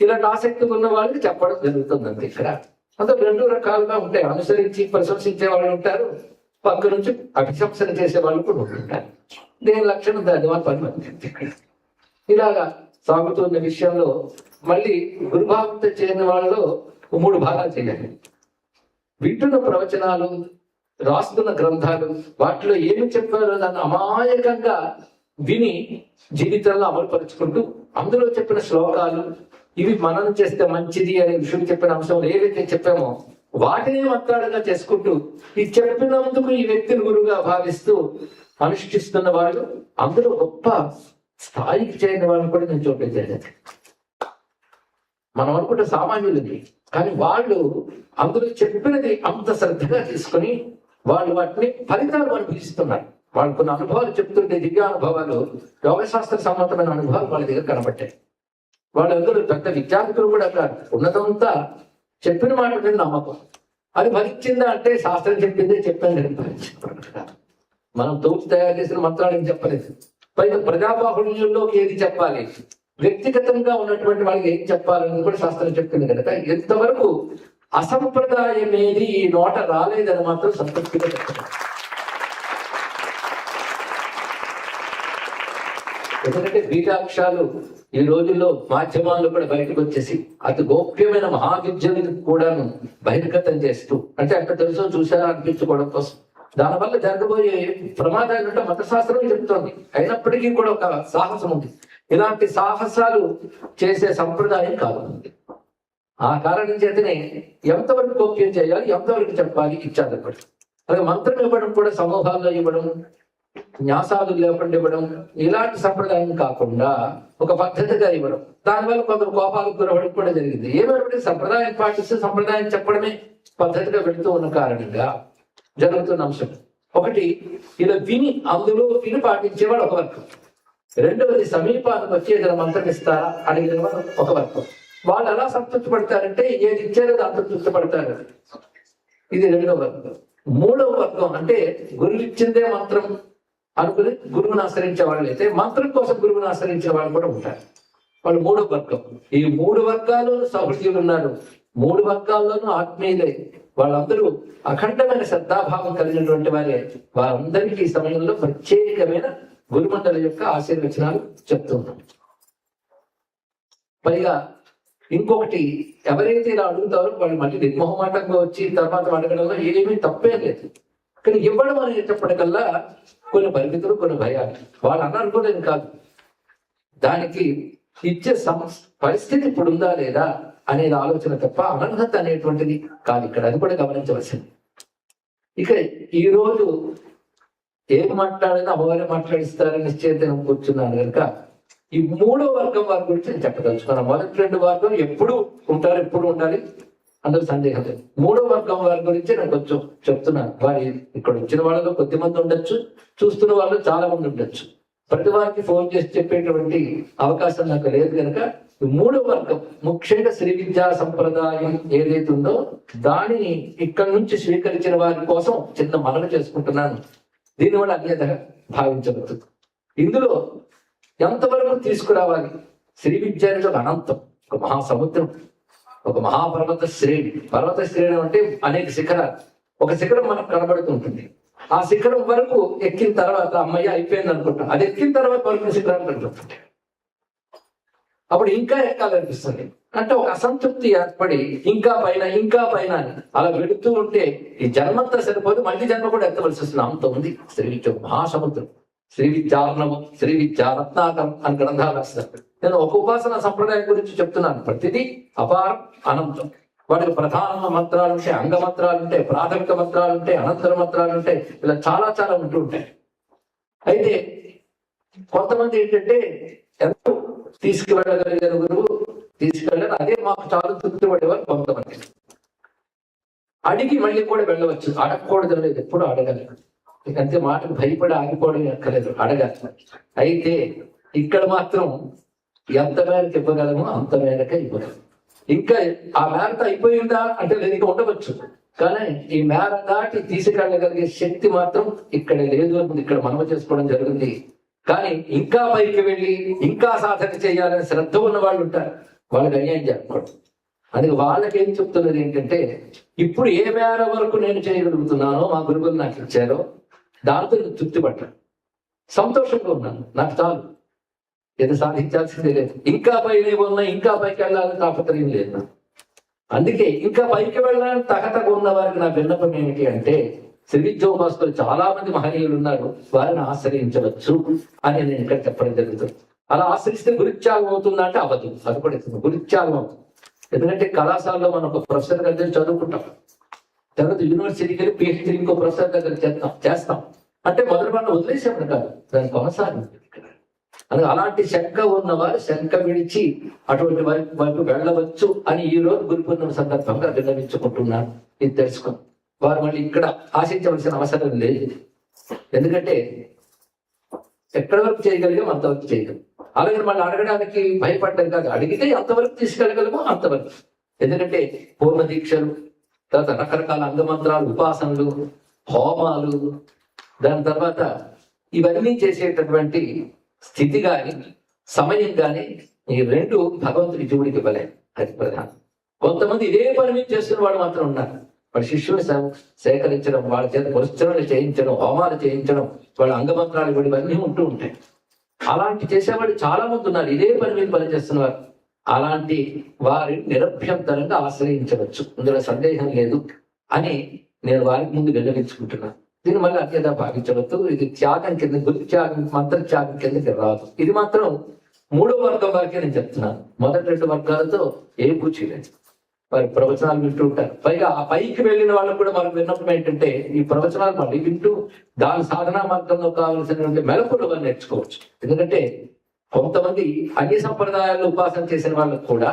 ఇలాంటి ఆసక్తి ఉన్న వాళ్ళకి చెప్పడం జరుగుతుందండి. ఇక్కడ అంతా 2 రకాలుగా ఉంటాయి. అనుసరించి ప్రశంసించే వాళ్ళు ఉంటారు, పక్క నుంచి అభిశంసన చేసే వాళ్ళు కూడా ఉంటుంటారు. దేని లక్షణం దాని పని మంది. ఇలాగా సాగుతున్న విషయంలో మళ్ళీ గురుభావంతో చేరిన వాళ్ళలో 3 భాగాలు చేయాలి. వింటున్న ప్రవచనాలు, రాస్తున్న గ్రంథాలు, వాటిలో ఏమి చెప్పారో దాన్ని అమాయకంగా విని జీవితంలో అమలుపరుచుకుంటూ అందులో చెప్పిన శ్లోకాలు, ఇవి మనం చేస్తే మంచిది అనే విషయం చెప్పిన అంశం ఏవైతే చెప్పామో వాటిని మంత్రాలుగా చేసుకుంటూ ఈ చెప్పినందుకు ఈ వ్యక్తిని గురువుగా భావిస్తూ అనుష్ఠిస్తున్న వాళ్ళు, అందులో గొప్ప స్థాయికి చేరిన వాళ్ళని కూడా నేను చూపించాను. మనం అనుకుంటే సామాన్యులది, కానీ వాళ్ళు అందులో చెప్పినది అంత శ్రద్ధగా తీసుకుని వాళ్ళు వాటిని ఫలితాలు అనుభవిస్తున్నారు. వాళ్ళు కొన్ని అనుభవాలు చెప్తుంటే, దివ్య అనుభవాలు, యోగశాస్త్ర సమ్మతమైన అనుభవాలు వాళ్ళ దగ్గర కనబట్టాయి. వాళ్ళందరూ పెద్ద విద్యార్థులు కూడా కాదు, ఉన్నదంతా చెప్పిన మాట మీద నమ్మకం. అది ఫలించిందా అంటే శాస్త్రం చెప్పిందే చెప్పాను. మనం తోచి తయారు చేసిన మంత్రాలు చెప్పలేదు. పైగా ప్రజాబాహుళ్యంలోకి ఏది చెప్పాలి, వ్యక్తిగతంగా ఉన్నటువంటి వాళ్ళకి ఏం చెప్పాలని కూడా శాస్త్రం చెప్తుంది కనుక ఎంతవరకు అసంప్రదాయం ఏది ఈ నోట రాలేదని మాత్రం సంతృప్తిగా చెప్తారు. ఎందుకంటే బీజాక్షాలు ఈ రోజుల్లో మాధ్యమాల్లో కూడా బయటకు వచ్చేసి అతి గోప్యమైన మహావిద్యను కూడాను బహిర్గతం చేస్తూ, అంటే అక్కడ తెలుసో చూసారా అనిపించుకోవడం కోసం. దానివల్ల జరగబోయే ప్రమాదాలు అంటే మతశాస్త్రం చెప్తోంది. అయినప్పటికీ కూడా ఒక సాహసం ఉంది. ఇలాంటి సాహసాలు చేసే సంప్రదాయం కాదు. ఆ కారణం చేతనే ఎంతవరకు గోప్యం చేయాలి, ఎంతవరకు చెప్పాలి ఇచ్చారు. అలాగే మంత్రం ఇవ్వడం కూడా సమూహాల్లో ఇవ్వడం, న్యాసాలు లేకుండా ఇవ్వడం, ఇలాంటి సంప్రదాయం కాకుండా ఒక పద్ధతిగా ఇవ్వడం. దానివల్ల కొందరు కోపాలకు గురవడం కూడా జరిగింది. ఏమైనప్పటికీ సంప్రదాయం పాటిస్తూ సంప్రదాయం చెప్పడమే పద్ధతిగా పెడుతూ ఉన్న కారణంగా జరుగుతున్న అంశం ఒకటి, ఇలా విని అందులో విని పాటించేవాడు ఒక వర్గం. రెండవది, సమీపానికి వచ్చి ఏదైనా మంత్రం ఇస్తారా అడిగిన ఒక వర్గం. వాళ్ళు ఎలా సంతృప్తి పడతారంటే ఏది ఇచ్చారో దాంతో తృప్తి పడతారు. ఇది రెండవ వర్గం. మూడవ వర్గం అంటే గురువు ఇచ్చిందే మంత్రం అనుకుని గురువుని ఆశ్రయించే వాళ్ళు అయితే, మంత్రం కోసం గురువుని ఆశ్రయించే వాళ్ళు కూడా ఉంటారు. వాళ్ళు మూడవ వర్గం. ఈ మూడు వర్గాలు సహృదయులు ఉన్నారు. మూడు వర్గాల్లోనూ ఆత్మీయులే. వాళ్ళందరూ అఖండమైన శ్రద్ధాభావం కలిగినటువంటి వారే. వారందరికీ ఈ సమయంలో ప్రత్యేకమైన గురుమండల యొక్క ఆశీర్వచనాలు చెప్తున్నాం. పైగా ఇంకొకటి, ఎవరైతే ఇలా అడుగుతారో వాళ్ళు మళ్ళీ నిర్మోహమాటంగా వచ్చి తర్వాత అడగడంలో ఏమీ తప్పే లేదు. కానీ ఇవ్వడం అనేటప్పటికల్లా కొన్ని పరిమితులు, కొన్ని భయాలు. వాళ్ళు అననుకోలేదు కాదు, దానికి ఇచ్చే పరిస్థితి ఇప్పుడు ఉందా లేదా అనేది ఆలోచన తప్ప అనర్హత అనేటువంటిది కాదు ఇక్కడ. అది కూడా గమనించవలసింది. ఇక ఈ రోజు ఏం మాట్లాడినా అమ్మవారే మాట్లాడిస్తారని నిశ్చయిత కూర్చున్నాను కనుక ఈ మూడో వర్గం వారి గురించి నేను చెప్పదలుచుకున్నాను. మొదటి రెండు వర్గం ఎప్పుడు ఉంటారు, ఎప్పుడు ఉండాలి, అందులో సందేహం లేదు. మూడో వర్గం వారి గురించి నేను కొంచెం చెప్తున్నాను. వారి ఇక్కడ వచ్చిన వాళ్ళలో కొద్దిమంది ఉండొచ్చు, చూస్తున్న వాళ్ళు చాలా మంది ఉండొచ్చు. ప్రతి వారికి ఫోన్ చేసి చెప్పేటువంటి అవకాశం నాకు లేదు కనుక మూడో వర్గం, ముఖ్యంగా శ్రీ విద్యా సంప్రదాయం ఏదైతే ఉందో దానిని ఇక్కడి నుంచి స్వీకరించిన వారి కోసం చిన్న మనవి చేసుకుంటున్నాను. దీనివల్ల అన్యతగా భావించవద్దు. ఇందులో ఎంతవరకు తీసుకురావాలి? శ్రీ విద్య అనేది ఒక అనంతం, ఒక మహాసముద్రం, ఒక మహాపర్వత శ్రేణి. పర్వత శ్రేణి అంటే అనేక శిఖరాలు. ఒక శిఖరం మనకు కనబడుతూ ఉంటుంది. ఆ శిఖరం వరకు ఎక్కిన తర్వాత అమ్మయ్య అయిపోయింది అనుకుంటాం. అది ఎక్కిన తర్వాత వరకు శిఖరాలు కనబడుతుంటాయి. అప్పుడు ఇంకా ఎక్కాలనిపిస్తుంది. అంటే ఒక అసంతృప్తి ఏర్పడి ఇంకా పైన ఇంకా పైన అలా వెళుతూ ఉంటే ఈ జన్మంతా సరిపోదు, మళ్ళీ జన్మ కూడా ఎత్తవలసి వస్తుంది. అంత ఉంది శ్రీ విద్య, మహాసముద్రం. శ్రీ విద్యార్ణవం, శ్రీ విద్యా రత్నాకరం అని గ్రంథాలు రాస్తారు. నేను ఒక ఉపాసన సంప్రదాయం గురించి చెప్తున్నాను. ప్రతిదీ అపారం, అనంతం. వాటికి ప్రధాన మంత్రాలు ఉంటాయి, అంగ మంత్రాలు ఉంటాయి, ప్రాథమిక మంత్రాలు ఉంటాయి, అనంతర మంత్రాలు ఉంటాయి. ఇలా చాలా చాలా ఉంటూ ఉంటాయి. అయితే కొంతమంది ఏంటంటే ఎంతో తీసుకువెళ్ళగలిగిన గురువు తీసుకెళ్ళారు, అదే మాకు చాలా తృప్తి పడేవారు కొంతమంది. అడిగి మళ్ళీ కూడా వెళ్ళవచ్చు, అడగకూడదు లేదు, ఎప్పుడు అడగాలి. అంతే, మాటకు భయపడి ఆగిపోవడం ఎక్కలేదు, అడగాలి. అయితే ఇక్కడ మాత్రం ఎంత మేరకు ఇవ్వగలమో అంత మేరకే ఇవ్వగలం. ఇంకా ఆ మేరత అయిపోయిందా అంటే లేదు, ఇంకా ఉండవచ్చు. కానీ ఈ మేర దాటి తీసుకెళ్ళగలిగే శక్తి మాత్రం ఇక్కడ లేదు అని ఇక్కడ మనవ చేసుకోవడం జరిగింది. కానీ ఇంకా పైకి వెళ్ళి ఇంకా సాధన చేయాలని శ్రద్ధ ఉన్న వాళ్ళు ఉంటారు, వాళ్ళకి అన్యాయం చేయకూడదు. అందుకే వాళ్ళకి ఏం చెప్తున్నది ఏంటంటే, ఇప్పుడు ఏ మేర వరకు నేను చేయగలుగుతున్నానో మా గురువులు నాకు ఇచ్చారో దాంతో నేను తృప్తి పడ్డాను, సంతోషంగా ఉన్నాను, నాకు చాలు, ఏదో సాధించాల్సిందే లేదు. ఇంకా పైన ఉన్నా ఇంకా పైకి వెళ్ళాలని తాపత్రయం లేదు. అందుకే ఇంకా పైకి వెళ్ళాలని తగతగా ఉన్న వారికి నా విన్నపం ఏమిటి అంటే, శ్రీ విద్యోపాసకులు చాలా మంది మహనీయులు ఉన్నారు, వారిని ఆశ్రయించవచ్చు అని నేను ఇక్కడ చెప్పడం జరుగుతుంది. అలా ఆశ్రయిస్తే గురుత్యాగం అవుతుందా అంటే అవ్వదు. అది కూడా గురుత్యాగం అవుతుంది. ఎందుకంటే కళాశాలలో మనం ఒక ప్రొఫెసర్ దగ్గర చదువుకుంటాం, తర్వాత యూనివర్సిటీకి వెళ్ళి పిహెచ్డీ ఇంకో ప్రొఫెసర్ దగ్గర చేస్తాం. అంటే మొదటి మనం వదిలేసేప్పుడు కాదు, దాని కొనసాగింది ఇక్కడ. అని అలాంటి శంక ఉన్నవారు శంక విడిచి అటువంటి వైపు వెళ్ళవచ్చు అని ఈ రోజు గురు పూర్ణిమ సందర్భంగా విన్నవించుకుంటున్నాను. ఇది తెలుసుకుని వారు మళ్ళీ ఇక్కడ ఆశించవలసిన అవసరం లేదు. ఎందుకంటే ఎక్కడి వరకు చేయగలిగాం అంతవరకు చేయగలం. అలాగే మళ్ళీ అడగడానికి భయపడ్డారు కాదు, అడిగితే ఎంతవరకు తీసుకెళ్ళగలమో అంతవరకు. ఎందుకంటే పూర్ణ దీక్షలు, తర్వాత రకరకాల అంగమంత్రాలు, ఉపాసనలు, హోమాలు, దాని తర్వాత ఇవన్నీ చేసేటటువంటి స్థితి కానీ సమయం కానీ ఈ రెండు భగవంతుడి జీవుడికి ఇవ్వలేదు. అది ప్రధానం. కొంతమంది ఇదే పని మీద చేస్తున్న వాళ్ళు మాత్రం ఉన్నారు. వాళ్ళ శిష్యుని సేకరించడం, వాళ్ళ చేత పురస్చరణలు చేయించడం, హోమాలు చేయించడం, వాళ్ళ అంగమంత్రాలు ఇవన్నీ ఉంటూ ఉంటాయి. అలాంటి చేసేవాళ్ళు చాలా మంది ఉన్నారు, ఇదే పని మీద పనిచేస్తున్నవారు. అలాంటి వారి నిరభ్యంతరంగా ఆశ్రయించవచ్చు, ఇందులో సందేహం లేదు అని నేను వారికి ముందు విన్నవించుకుంటున్నాను. దీన్ని మళ్ళీ అత్యంత భావించవద్దు. ఇది త్యాగం కింద, గురి త్యాగం, మంత్ర త్యాగం కిందకి రాదు. ఇది మాత్రం 3వ వర్గం వరకే నేను చెప్తున్నాను. మొదటి 2 వర్గాలతో ఏ పూచి లేదు. వారి ప్రవచనాలు వింటూ ఉంటారు. పైగా ఆ పైకి వెళ్ళిన వాళ్ళకు కూడా మనకు విన్నపం ఏంటంటే, ఈ ప్రవచనాలు మళ్ళీ వింటూ దాని సాధనా మార్గంలో కావలసినటువంటి మెలకులు అని నేర్చుకోవచ్చు. ఎందుకంటే కొంతమంది అన్ని సంప్రదాయాల్లో ఉపాసన చేసిన వాళ్ళకు కూడా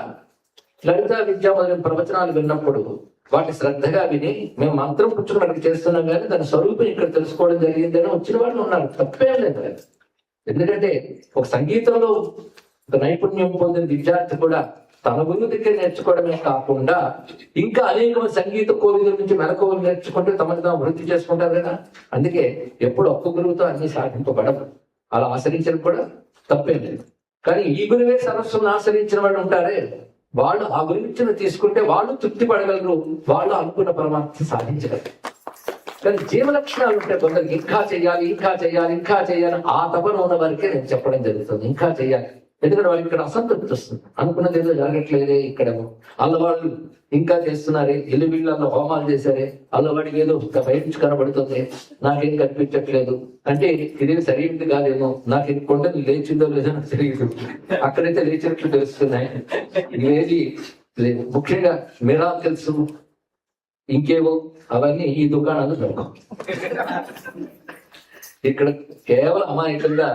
లలిత విద్య మొదలైన ప్రవచనాలు విన్నప్పుడు వాటి శ్రద్ధగా విని, మేము మంత్రం పుచ్చుకుని అక్కడికి చేస్తున్నాం కానీ దాని స్వరూపం ఇక్కడ తెలుసుకోవడం జరిగిందని వచ్చిన వాళ్ళు ఉన్నారు. తప్పేం లేదు. ఎందుకంటే ఒక సంగీతంలో ఒక నైపుణ్యం పొందిన విద్యార్థి కూడా తన గురువు దగ్గర నేర్చుకోవడమే కాకుండా ఇంకా అనేక సంగీత కోవిదుల నుంచి మెలకువలు నేర్చుకుంటూ తమను తాము వృద్ధి చేసుకుంటారు కదా. అందుకే ఎప్పుడు ఒక్క గురువుతో అన్ని సాధింపబడవు. అలా ఆచరించడం కూడా తప్పేం లేదు. కానీ ఈ గురువే సరస్సును ఆశ్రయించిన వాళ్ళు ఉంటారే, వాళ్ళు ఆ గురించి తీసుకుంటే వాళ్ళు తృప్తి పడగలరు, వాళ్ళు అనుకున్న పరమార్థం సాధించగలరు. కానీ జీవలక్షణాలు ఉంటాయి కొందరికి, ఇంకా చెయ్యాలి, ఇంకా చెయ్యాలి, ఇంకా చెయ్యాలి. ఆ తపన ఉన్న వారికే నేను చెప్పడం జరుగుతుంది, ఇంకా చెయ్యాలి. ఎందుకంటే వాళ్ళకి ఇక్కడ అసంతృప్తి వస్తుంది, అనుకున్నది ఏదో జరగట్లేదే, ఇక్కడ అల్లవాళ్ళు ఇంకా చేస్తున్నారే, ఇల్లు వీళ్ళల్లో హోమాలు చేశారే, అల్లవాడికి ఏదో బయట నుంచి కనబడుతుంది, నాకేం కనిపించట్లేదు అంటే ఇదేం సరైనది కాదేమో, నాకు ఇది కొండలు లేచిందో లేదో నాకు తెలియదు, అక్కడైతే లేచినట్లు తెలుస్తున్నాయి, ఇవేది లేదు. ముఖ్యంగా మిరాకిల్స్ ఇంకేవో అవన్నీ ఈ దుకాణాలు దొరకవు. ఇక్కడ కేవలం అమాయకంగా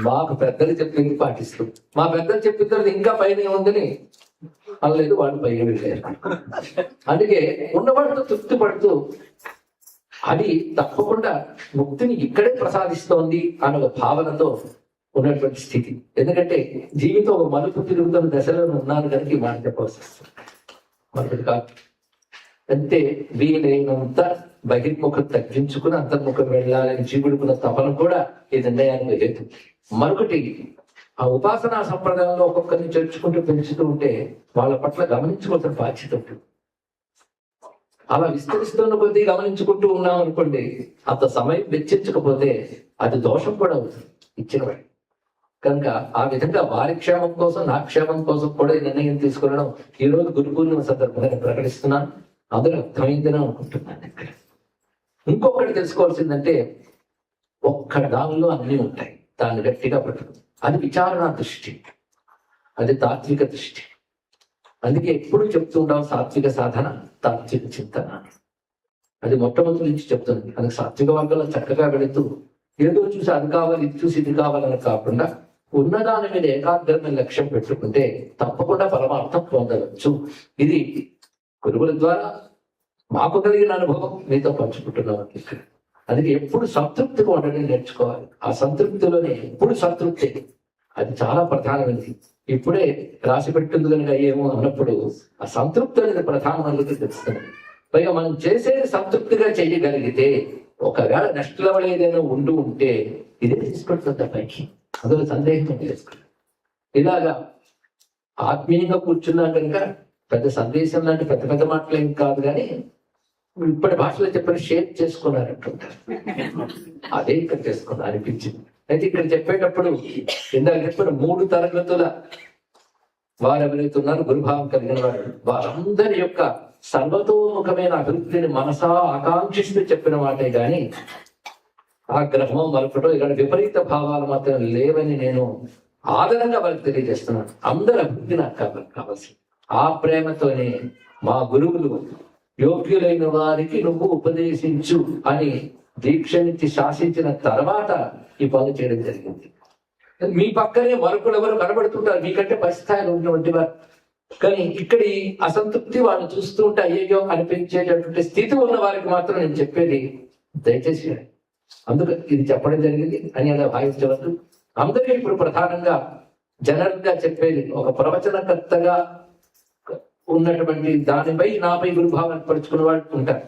మాకు పెద్దలు చెప్పింది పాటిస్తూ, మా పెద్దలు చెప్పిన తర్వాత ఇంకా పైన ఉందని అనలేదు, వాళ్ళు పైన వెళ్ళారు. అందుకే ఉన్నవాడితో తృప్తి పడుతూ అది తప్పకుండా ముక్తిని ఇక్కడే ప్రసాదిస్తోంది అన్న భావనతో ఉన్నటువంటి స్థితి. ఎందుకంటే జీవితం ఒక మలుపు తిరుగుతున్న దశలో ఉన్నాను కనుక ఈ మాట చెప్పవలసి వస్తుంది, మరొకటి కాదు. అంటే వీలైనంత బహిర్ముఖం తగ్గించుకుని అంతర్ముఖం వెళ్ళాలని జీవుడుకున్న తపన కూడా ఈ నిర్ణయానికి లేదు. మరొకటి, ఆ ఉపాసనా సంప్రదాయంలో ఒక్కొక్కరిని చేర్చుకుంటూ పెంచుతూ ఉంటే వాళ్ళ పట్ల గమనించుకోవాల్సిన బాధ్యత ఉంటుంది. అలా విస్తరిస్తున్న కొద్దీ గమనించుకుంటూ ఉన్నాం అనుకోండి, అంత సమయం వెచ్చించకపోతే అది దోషం కూడా అవుతుంది ఇచ్చినవాడి. కనుక ఆ విధంగా వారి క్షేమం కోసం, నా క్షేమం కోసం కూడా ఈ నిర్ణయం తీసుకునడం ఈ రోజు గురు పూర్ణిమ సందర్భంగా ప్రకటిస్తున్నాను. అందరూ అర్థమైందని అనుకుంటున్నాను. ఇక్కడ ఇంకొకటి తెలుసుకోవాల్సిందంటే, ఒక్క దానిలో అన్నీ ఉంటాయి, దాన్ని గట్టిగా పట్టడం. అది విచారణ దృష్టి, అది తాత్విక దృష్టి. అందుకే ఎప్పుడు చెప్తూ ఉంటాం సాత్విక సాధన, తాత్విక చింతన. అది మొట్టమొదటి నుంచి చెప్తుంది. అది సాత్విక వర్గంలో చక్కగా వెళుతూ ఏదో చూసి అది కావాలి, ఇది చూసి ఇది కావాలని కాకుండా ఉన్నదాని మీద ఏకాగ్రమైన లక్ష్యం పెట్టుకుంటే తప్పకుండా పరమార్థం పొందవచ్చు. ఇది గురువుల ద్వారా మాకు కలిగిన అనుభవం మీతో పంచుకుంటున్నాం. ఇక్కడ అందుకే ఎప్పుడు సంతృప్తిగా ఉండడం నేర్చుకోవాలి. ఆ సంతృప్తిలోనే ఎప్పుడు సంతృప్తి, అది చాలా ప్రధానమైనది. ఇప్పుడే రాసి పెట్టింది కనుక ఏమో అన్నప్పుడు ఆ సంతృప్తి అనేది ప్రధానమైనది తెలుస్తుంది. పైగా మనం చేసేది సంతృప్తిగా చేయగలిగితే, ఒకవేళ నెక్స్ట్ లెవెల్ ఏదైనా ఉంటే ఇదే తీసుకుంటుంది పైకి, అందులో సందేహం చేసుకోండి. ఇలాగా ఆత్మీయంగా కూర్చున్నాం కనుక పెద్ద సందేశం లాంటి పెద్ద పెద్ద మాటలు ఏం కాదు, కానీ ఇప్పటి భాషలో చెప్పిన షేర్ చేసుకున్నారంటుంటారు. అదే ఇక్కడ చేసుకున్నారు అనిపించింది. అయితే ఇక్కడ చెప్పేటప్పుడు ఇందాక చెప్పిన 3 తరగతుల వారు ఎవరైతే ఉన్నారు గురుభావం కలిగిన వారు, వారందరి యొక్క సర్వతోముఖమైన అభివృద్ధిని మనసా ఆకాంక్షిస్తూ చెప్పిన వాటే గాని ఆ గ్రహం మరొకటో ఇక్కడ విపరీత భావాలు మాత్రం లేవని నేను ఆదరంగా వారికి తెలియజేస్తున్నాను. అందరి అభివృద్ధి నాకు కావాల్సింది. ఆ ప్రేమతోనే మా గురువులు యోగ్యులైన వారికి నువ్వు ఉపదేశించు అని దీక్షనిచ్చి శాసించిన తర్వాత ఈ పనులు చేయడం జరిగింది. మీ పక్కనే మరొకరు ఎవరు కనబడుతుంటారు మీకంటే పరిస్థాయిలో ఉన్నటువంటి వారు, కానీ ఇక్కడి అసంతృప్తి వాళ్ళు చూస్తూ ఉంటే అయ్యో అనిపించేటటువంటి స్థితి ఉన్న వారికి మాత్రం నేను చెప్పేది దయచేసి అందుకు ఇది చెప్పడం జరిగింది అని అలా భావించవద్దు. అందరికీ ఇప్పుడు ప్రధానంగా జనరల్ గా చెప్పేది ఒక ప్రవచనకర్తగా ఉన్నటువంటి దానిపై నాపై గురుభావాన్ని పరుచుకున్న వాళ్ళు ఉంటారు.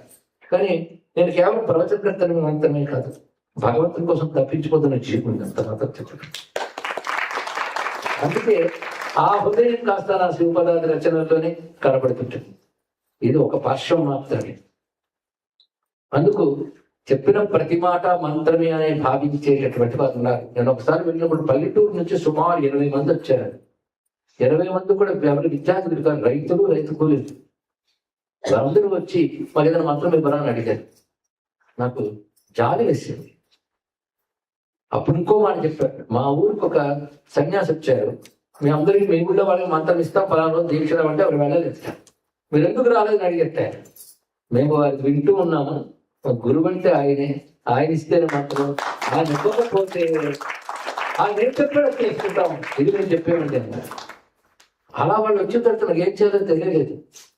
కానీ నేను కేవలం ప్రవచనకర్తని మాత్రమే కాదు, భగవంతుని కోసం తప్పించుకోతున్న జీవుని అంత మాత్రం చెప్పడం. అందుకే ఆ హృదయం కాస్త నా శివపదాది రచనల్లోనే కనబడుతుంటుంది. ఇది ఒక పార్శ్వం మాత్రమే. అందుకు చెప్పిన ప్రతి మాట మంత్రమే అనే భావించేటటువంటి వారు ఉన్నారు. నేను ఒకసారి వెళ్ళినప్పుడు పల్లెటూరు నుంచి సుమారు 20 మంది వచ్చారు. 20 మంది కూడా ఎవరి విద్యార్థులు కాదు, రైతులు, రైతు కూలీలు. వాళ్ళందరూ వచ్చి మరి ఏదైనా మంత్రం ఇవ్వరాని అడిగారు. నాకు జాలి వేసింది. అప్పుడు ఇంకో మాట చెప్పారు, మా ఊరికి ఒక సన్యాసి వచ్చారు, మీ అందరికీ మీ ఊళ్ళో వాళ్ళకి మంత్రం ఇస్తాం, ఫలానా దీక్ష అంటే ఎవరు వెళ్ళలేదు, మీరు ఎందుకు రాలేదని అడిగట్టారు. మేము వారికి వింటూ ఉన్నాము, గురువు అంటే ఆయన ఇస్తేనే మాత్రం ఆయన ఇవ్వకపోతే ఆయన ఏం చెప్పాడో చేసుకుంటాం, ఇది మేము చెప్పేమండి. అలా వాళ్ళు వచ్చిన తర్వాత నాకు ఏం చేయాలో తెలియలేదు.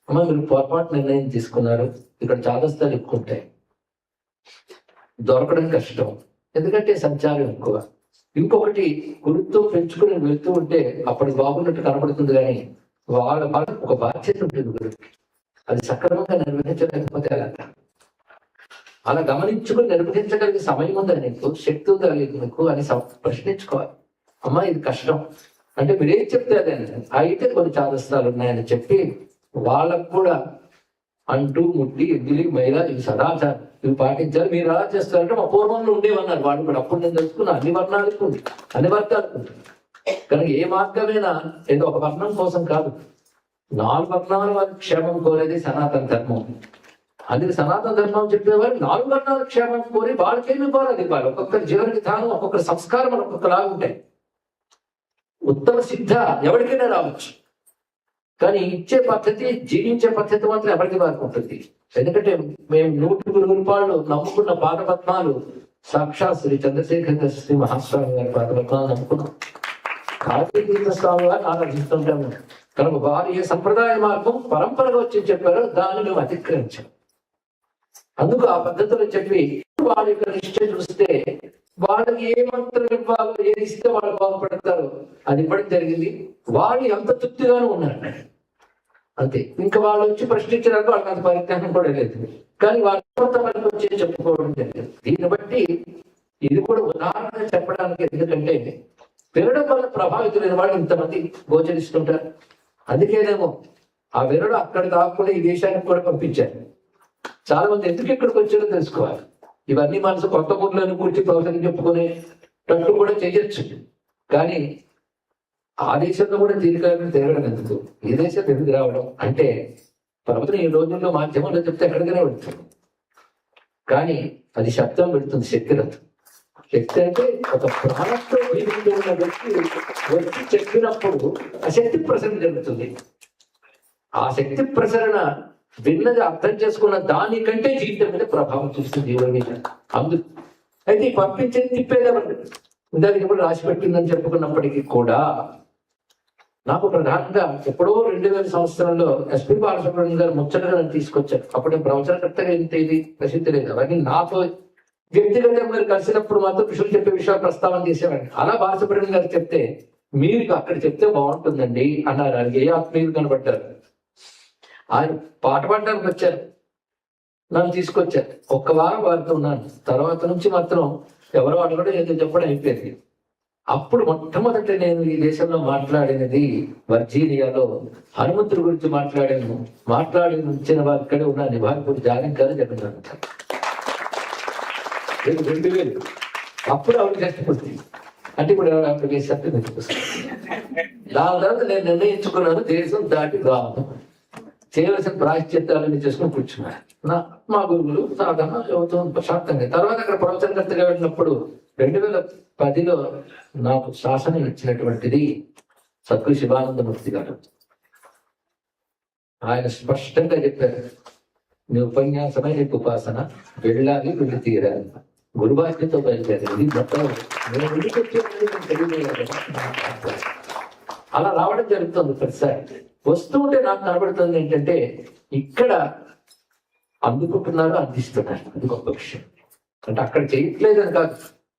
అమ్మ మీరు పొరపాటు నిర్ణయం తీసుకున్నారు, ఇక్కడ చాదస్తాలు ఎక్కువ ఉంటాయి, దొరకడం కష్టం, ఎందుకంటే సంచారం ఎక్కువ. ఇంకొకటి గురుత్వం పెంచుకుని వెళ్తూ ఉంటే అప్పటికి బాగున్నట్టు కనబడుతుంది, కానీ వాళ్ళ ఒక బాధ్యత ఉంటుంది గురువుకి, అది సక్రమంగా నిర్వహించలేకపోతే అలా గమనించుకుని నిర్వహించగలిగే సమయం ఉందా నీకు, శక్తి ఉందా నీకు అని ప్రశ్నించుకోవాలి. అమ్మా ఇది కష్టం అంటే మీరేం చెప్తే అదే అయితే కొన్ని చాదస్తాలు ఉన్నాయని చెప్పి వాళ్ళకు కూడా అంటూ ముట్టి ఎద్దిలి మైల ఇవి సదాచారం ఇవి పాటించాలి. మీరు అలా చేస్తారంటే మా పూర్వంలో ఉండేవన్నారు వాళ్ళు కూడా. అప్పుడు నేను తెలుసుకున్నా అన్ని వర్ణాలకు అన్ని వర్గాలకు కనుక ఏ మార్గమైనా ఏదో ఒక వర్ణం కోసం కాదు, 4 వర్ణాల వారి క్షేమం కోరేది సనాతన ధర్మం. అందుకే సనాతన ధర్మం చెప్పేవారు 4 వర్ణాల క్షేమం కోరి వాళ్ళకేమి కోరాలి. వాళ్ళు ఒక్కొక్కరి జీవన విధానం, ఒక్కొక్కరి సంస్కారం ఒక్కొక్కలాగా ఉంటాయి. ఉత్తమ సిద్ధ ఎవరికైనా రావచ్చు, కానీ ఇచ్చే పద్ధతి, జీవించే పద్ధతి మాత్రం ఎవరికి వారికి ఉంటుంది. ఎందుకంటే మేము 100 రూపాయలు నమ్ముకున్న పాదపద్మాలు సాక్షాత్ శ్రీ చంద్రశేఖర శ్రీ మహాస్వామి గారి పాదపద్మాలు నమ్ముకున్నాం. కార్తీక స్వామి వారిని ఆరాధిస్తుంటాము కనుక వారి ఏ సంప్రదాయ మార్గం పరంపరగా వచ్చి చెప్పారో దాన్ని మేము అతిక్రమించాం. అందుకు ఆ పద్ధతిలో చెప్పి వాళ్ళ యొక్క నిష్ఠ చూస్తే వాళ్ళకి ఏ మంత్రం ఇవ్వాలో, ఏది ఇస్తే వాళ్ళు బాగుపడతారో అది ఇవ్వడం జరిగింది. వాళ్ళు ఎంత తృప్తిగానూ ఉన్నారు అంతే. ఇంకా వాళ్ళు వచ్చి ప్రశ్నించడానికి వాళ్ళకి అంత పరిజ్ఞానం కూడా లేదు, కానీ వాళ్ళకి వచ్చి చెప్పుకోవడం జరిగింది. దీన్ని బట్టి ఇది కూడా ఉదాహరణగా చెప్పడానికి, ఎందుకంటే వినడం వల్ల ప్రభావితులైన వాళ్ళు ఇంతమంది గోచరిస్తుంటారు. అందుకేనేమో ఆ వినడం అక్కడ కాకుండా ఈ దేశానికి కూడా పంపించారు. చాలా మంది ఎందుకు ఇక్కడికి వచ్చారో తెలుసుకోవాలి. ఇవన్నీ మనసు కొత్త ఊర్లను కూర్చి ప్రవచనం చెప్పుకునే టట్టు కూడా చేయొచ్చు, కానీ ఆ దేశంలో కూడా తీరికలను తిరగడం ఎందుకు, ఈ దేశం ఎందుకు రావడం అంటే ప్రవచనం ఈ రోజుల్లో మాధ్యమంలో చెప్తే ఎక్కడికైనా వెళ్తుంది, కానీ అది శబ్దం పెడుతుంది, శక్తి రథం. శక్తి అంటే ఒక ప్రాణంతో జీవిస్తూ ఉన్న వ్యక్తి వచ్చి చెప్పినప్పుడు ఆ శక్తి ప్రసరణ జరుగుతుంది. ఆ శక్తి ప్రసరణ విన్నది అర్థం చేసుకున్న దానికంటే జీవితం మీద ప్రభావం చూస్తుంది జీవుల మీద. అందుకు అయితే ఈ పంపించేది తిప్పేదేమంటే ఇందాక ఇప్పుడు రాసి పెట్టిందని చెప్పుకున్నప్పటికీ కూడా నాకు ప్రధానంగా ఎప్పుడో 2000 సంవత్సరంలో ఎస్పి బాలసుబ్రహ్మణ్యం గారు ముచ్చటగా నన్ను తీసుకొచ్చారు. అప్పుడు నేను ప్రవచనకర్తగా ఎంత ఇది ప్రసిద్ధి లేదు, అవన్నీ నాతో వ్యక్తిగతంగా మీరు కలిసినప్పుడు మాత్రం ఋషులు చెప్పే విషయాలు ప్రస్తావన చేసేవాడిని. అలా బాలసుబ్రహ్మణ్యం గారు చెప్తే మీరు అక్కడ చెప్తే బాగుంటుందండి అన్నారు. ఆయనకి ఏ ఆత్మీయులు కనబడ్డారు, ఆయన పాట పాడడానికి వచ్చారు, నన్ను తీసుకొచ్చారు. 1 వారం వారితో ఉన్నాను. తర్వాత నుంచి మాత్రం ఎవరో అడగడం ఏదో చెప్పడం అయిపోయింది. అప్పుడు మొట్టమొదటి నేను ఈ దేశంలో మాట్లాడినది వర్జీనియాలో హనుమంతుడి గురించి మాట్లాడి వచ్చిన వారి ఇక్కడే ఉన్న నివారకుడు జాలింకారు జగన్నాథ్ 2000. అప్పుడు ఆవిడ కష్టపడుతుంది అంటే ఇప్పుడు ఆవిడ వేసేట్టు దాని తర్వాత నేను నిర్ణయించుకున్నాను దేశం దాటి రావడం, చేయవలసిన ప్రాయశ్చిత్తాలన్నీ చేసుకుని కూర్చున్నాను. మా గురువులు సాధన యువతం ప్రశాంతంగా. తర్వాత అక్కడ ప్రవచనకర్తగా వెళ్ళినప్పుడు 2010లో నాకు శాసనం ఇచ్చినటువంటిది సద్గురు శివానందమూర్తి గారు. ఆయన స్పష్టంగా చెప్పారు, నీ ఉపన్యాసమే నీకు ఉపాసన, వెళ్ళాలి, వెళ్ళి తీరాలి, గురుబాధ్యతో బయలుదేరాలి. మొత్తం అలా రావడం జరుగుతుంది. ప్రతిసారి వస్తూ ఉంటే నాకు కనబడుతుంది ఏంటంటే ఇక్కడ అందుకుంటున్నారు, అందిస్తున్నారు. అది గొప్ప విషయం. అంటే అక్కడ చేయట్లేదని కాదు,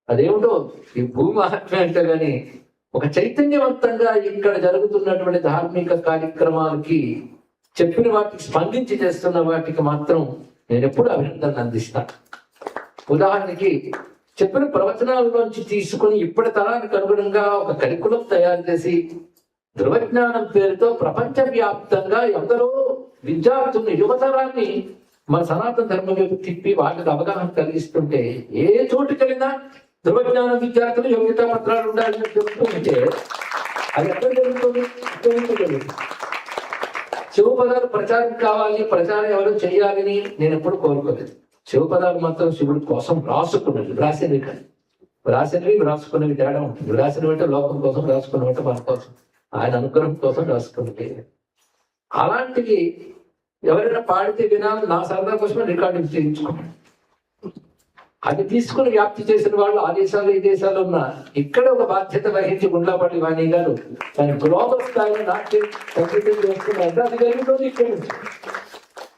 అదేమిటో ఈ భూమి మహాత్మ్యం అంటే కానీ ఒక చైతన్యవంతంగా ఇక్కడ జరుగుతున్నటువంటి ధార్మిక కార్యక్రమాలకి చెప్పిన వాటికి స్పందించి చేస్తున్న వాటికి మాత్రం నేను ఎప్పుడు అభినందనలు అందిస్తాను. ఉదాహరణకి చెప్పిన ప్రవచనాలలోంచి తీసుకుని ఇప్పటి తరానికి అనుగుణంగా ఒక కరికులం తయారు చేసి ధృవజ్ఞానం పేరుతో ప్రపంచ వ్యాప్తంగా ఎందరో విద్యార్థుల్ని, యువతరాన్ని మన సనాతన ధర్మం వైపు తిప్పి వాళ్ళకి అవగాహన కలిగిస్తుంటే ఏ చోటుకెళ్ళినా ధృవజ్ఞాన విద్యార్థులు యోగ్యతా పత్రాలు ఉండాలని చెప్తూ ఉంటే అది ఎక్కడ జరుగుతుంది? శివపదాలు ప్రచారం కావాలి, ప్రచారం ఎవరు చేయాలని నేను ఎప్పుడు కోరుకోలేదు. శివపదాలు మాత్రం శివుడి కోసం రాసుకున్నది, రాసినవి కాదు. రాసినవి రాసుకున్నవి తేడా ఉంటుంది. రాసినవి అంటే లోకం కోసం, రాసుకున్నవి అంటే మన కోసం, ఆయన అనుగ్రహం కోసం రాసుకున్నవి. అలాంటివి ఎవరైనా పాడితే వినాలి, నా సరదా కోసమే రికార్డింగ్ చేయించుకున్నాను. అది తీసుకుని వ్యాప్తి చేసిన వాళ్ళు ఆ దేశాలు ఈ దేశాలు ఉన్న ఇక్కడ ఒక బాధ్యత వహించి గుండ్లపల్లి వాణి గారు దాని గ్లోబల్ స్థాయిలో నాట్యం సంగీతం చేస్తున్నారు. అది జరుగుతుంది ఇక్కడ నుంచి.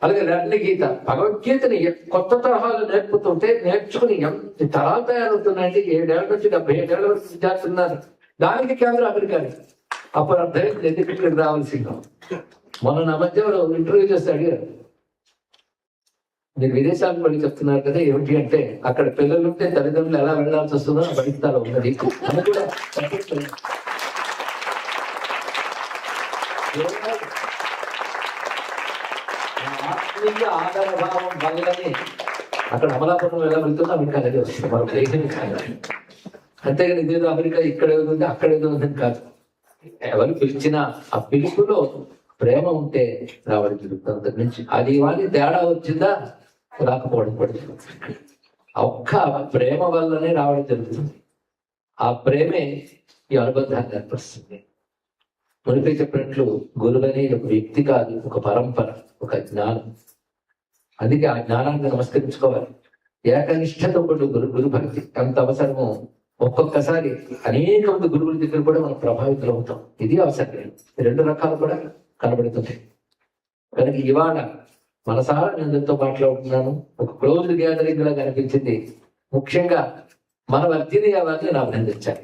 అలాగే లడ్ని గీత, భగవద్గీతని కొత్త తరహాలు నేర్పుతుంటే నేర్చుకుని ఎంత తరాలు తయారవుతున్నాయండి. 7 ఏళ్ల నుంచి 77 ఏళ్ల వరకు విద్యార్థులు ఉన్నారు. దానికి కేంద్రం అమెరికాని. అప్పుడు అర్థమైంది ఎందుకు ఇక్కడికి రావాల్సిందో. మొన్న నా మధ్యలో ఇంటర్వ్యూ చేస్తే అడిగారు, మీరు విదేశాలకు వెళ్ళి చెప్తున్నారు కదా, ఏమిటి అంటే అక్కడ పిల్లలు ఉంటే తల్లిదండ్రులు ఎలా వెళ్ళాల్సి వస్తుందో బడిస్తాలో ఉన్నది అని కూడా ఆత్మీయ ఆధారభావం వల్లనే అక్కడ అమలాపురం ఎలా వెళ్తుందో అమెరికా అనేది వస్తుంది. మనం దేశం కాదు. అంతేగాని ఇదేదో అమెరికా ఇక్కడ ఏదో ఉంది అక్కడ ఏదో ఉందని కాదు. ఎవరు పిలిచినా ఆ పిలుపులో ప్రేమ ఉంటే రావడం జరుగుతుంది. అంతకు నుంచి అది వాళ్ళకి తేడా వచ్చిందా రాకపోవడం పడుతుంది. ఒక్క ప్రేమ వల్లనే రావడం జరుగుతుంది. ఆ ప్రేమే ఈ అనుబంధాన్ని ఏర్పరుస్తుంది. మునిపే చెప్పినట్లు గురువు అనేది ఒక వ్యక్తి కాదు, ఒక పరంపర, ఒక జ్ఞానం. అందుకే ఆ జ్ఞానాన్ని నమస్కరించుకోవాలి. ఏకనిష్టతో గురు భక్తి ఎంత అవసరమో ఒక్కొక్కసారి అనేక మంది గురువుల దగ్గర కూడా మనం ప్రభావితులు అవుతాం. ఇది అవసరం. 2 రకాలు కూడా కనబడుతుంది. కనుక ఇవాళ మనసారా నేను అందరితో మాట్లాడుతున్నాను. ఒక క్లోజ్డ్ గ్యాదరింగ్ లా కనిపించింది. ముఖ్యంగా మన వర్జీనియా వారిని నేను అభినందించాలి.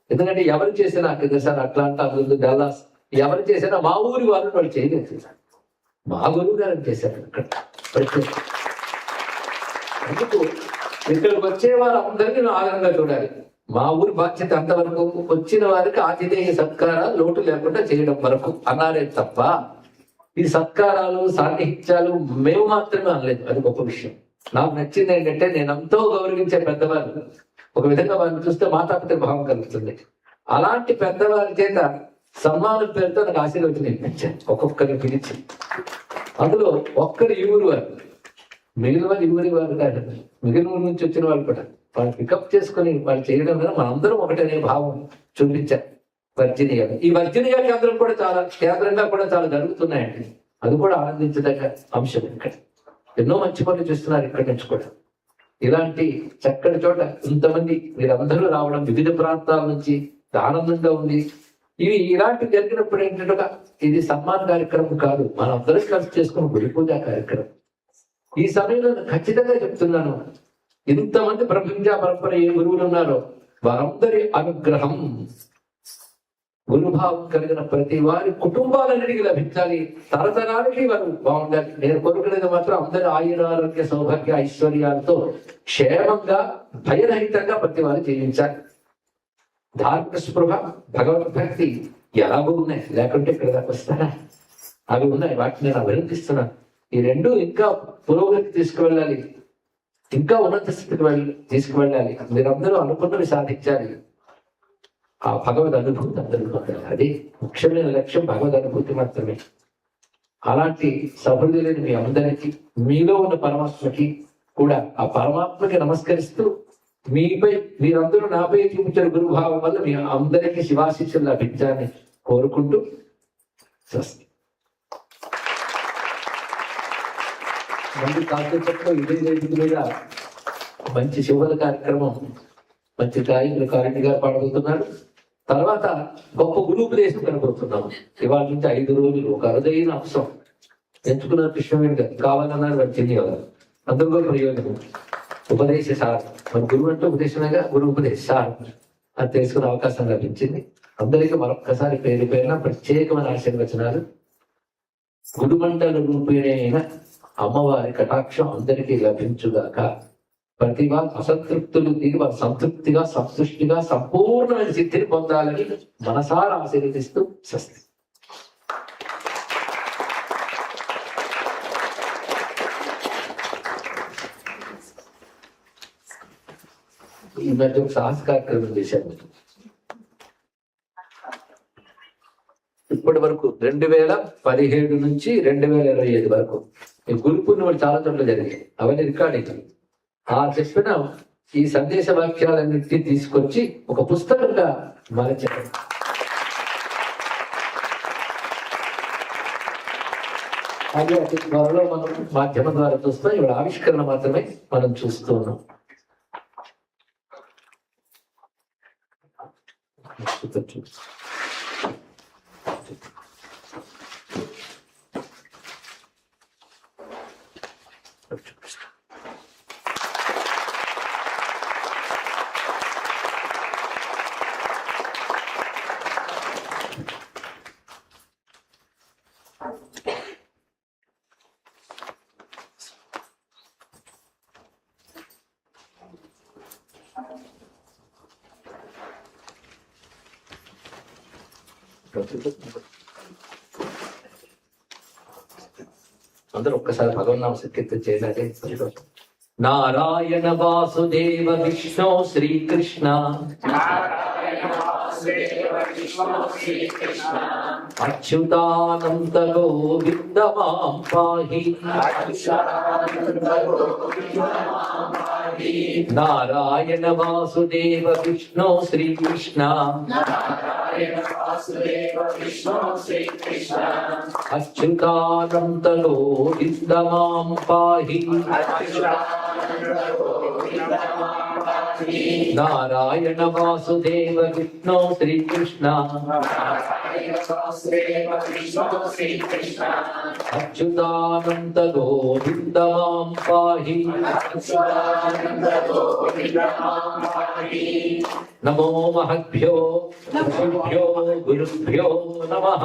ఎందుకంటే ఎవరు చేసినా సార్ అట్లాంటా, డల్లాస్ ఎవరు చేసినా మా ఊరి వాళ్ళు వాళ్ళు చేయలేదు. మా గురువు గారు చేశారు. అందుకు ఇక్కడికి వచ్చే వారు అందరికీ ఆనందంగా చూడాలి. మా ఊరి బాధ్యత అంతవరకు, వచ్చిన వారికి ఆతిథేయ సత్కారాలు లోటు లేకుండా చేయడం వరకు అన్నారే తప్ప ఈ సత్కారాలు సాన్నిహిత్యాలు మేము మాత్రమే అనలేదు. అది గొప్ప విషయం. నాకు నచ్చింది ఏంటంటే నేను ఎంతో గౌరవించే పెద్దవాళ్ళు ఒక విధంగా వారిని చూస్తే మాతాపిత భావం కలుగుతుంది. అలాంటి పెద్దవారి చేత సన్మానం పేరుతో నాకు ఆశీర్వచనం ఇప్పించాను. ఒక్కొక్కరిని పిలిచి అందులో ఒక్కరు ఈ ఊరు వారు, మిగిలిన వాళ్ళు ఈ ఊరి వారు కాదు, మిగిలిన ఊరి నుంచి వచ్చిన వాళ్ళు కూడా వాళ్ళు పికప్ చేసుకుని వాళ్ళు చేయడం మీద మనందరం ఒకటనే భావం చూపించారు. వర్జీనియా, ఈ వర్జీనియా కేంద్రం కూడా కేంద్రంగా కూడా చాలా జరుగుతున్నాయండి. అది కూడా ఆనందించదగ్గ అంశం. ఇక్కడ ఎన్నో మంచి పనులు చేస్తున్నారు. ఇక్కడి నుంచి కూడా ఇలాంటి చక్కటి చోట ఇంతమంది మీరందరూ రావడం వివిధ ప్రాంతాల నుంచి ఆనందంగా ఉంది. ఇవి ఇలాంటి జరిగినప్పుడు ఏంటంటే ఇది సన్మాన కార్యక్రమం కాదు, మనం అందరం కలిసి చేసుకున్న గురి పూజా కార్యక్రమం. ఈ సమయంలో ఖచ్చితంగా చెప్తున్నాను, ఇంతమంది ప్రపంచ పరంపర ఏ గురువులు ఉన్నారో వారందరి అనుగ్రహం, గురుభావం కలిగిన ప్రతి వారి కుటుంబాలన్నిటికీ లభించాలి. తరతరాలకి వారు బాగుండాలి. నేను కోరుకునేది మాత్రం అందరి ఆయురారోగ్య సౌభాగ్య ఐశ్వర్యాలతో క్షేమంగా భయరహితంగా ప్రతి వారు జీవించాలి. ధార్మిక స్పృహ, భగవద్భక్తి ఎలాగో ఉన్నాయి, లేకుంటే ఇక్కడ దాకా వస్తారా? అవి ఉన్నాయి, వాటిని నేను అభినందిస్తున్నాను. ఈ 2 ఇంకా పురోగతి తీసుకువెళ్ళాలి, ఇంకా ఉన్నత స్థితికి తీసుకువెళ్ళాలి. మీరందరూ అనుకున్నవి సాధించాలి. ఆ భగవద్ అనుభూతి అందరికీ ఉండాలి. అది ముఖ్యమైన లక్ష్యం, భగవద్ అనుభూతి మాత్రమే. అలాంటి సహృదయులైన మీ అందరికీ, మీలో ఉన్న పరమాత్మకి కూడా ఆ పరమాత్మకి నమస్కరిస్తూ, మీపై మీరందరూ నాపై చూపించిన గురుభావం వల్ల మీ అందరికీ శివాశిష్యులు లభించాలని కోరుకుంటూ స్వస్తి. మంచి కాన్సెప్ట్లో ఇదే వేదిక మీద మంచి శివుల కార్యక్రమం, మంచి గాయకులు కారణి గారు పాడబోతున్నారు. తర్వాత గొప్ప గురువుపదేశం కనబడుతున్నాము. ఇవాళ నుంచి 5 రోజులు ఒక అరుదైన అంశం ఎంచుకున్న కృష్ణవేణి గారు కావాలన్నారు. వచ్చింది కదా, అందరూ ప్రయోజనం. ఉపదేశ సార్, మన గురువు అంటే ఉపదేశమేగా, గురువు ఉపదేశ సార్ అది తెలుసుకునే అవకాశం లభించింది. అందరికీ మరొక్కసారి పేరు పేరున ప్రత్యేకమైన ఆశీర్వచనాలు. గురుమండల రూపేణ అమ్మవారి కటాక్షం అందరికీ లభించుగాక. ప్రతి వారు అసంతృప్తులు తీరి వారు సంతృప్తిగా, సంతృష్టిగా, సంపూర్ణమైన సిద్ధిని పొందాలని మనసారా ఆశీర్వదిస్తూ స్వస్తి. ఈ మధ్య ఒక సాహస కార్యక్రమం చేశాను. ఇప్పటి వరకు 2017 నుంచి 2025 వరకు ఈ గురు పూర్ణిమలు చాలా చోట్ల జరిగాయి. అవన్నీ రికార్డింగ్. ఆ చెప్పిన ఈ సందేశ వాక్యాలన్నింటినీ తీసుకొచ్చి ఒక పుస్తకంగా మార్చారు. అది అతి త్వరలో మనం మాధ్యమం ద్వారా చూస్తాం. ఇవాళ ఆవిష్కరణ మాత్రమే మనం చూస్తూ ఉన్నాం. అందరూ ఒక్కసారి భగవన్నామ సంకీర్తన చేయాలి. నారాయణ వాసుదేవ విష్ణు శ్రీకృష్ణ అచ్యుతానంద గోవింద మాం పాహి. నారాయణ వాసుదేవ విష్ణు శ్రీకృష్ణ అచ్యుతానంద గోవింద మాం పాహి. నారాయణ వాసుదేవ విష్ణు శ్రీకృష్ణ అచ్యుతానంద గోవింద మాం పాహి. నమో మహద్భ్యో ఋషిభ్యో గురుభ్యో నమః.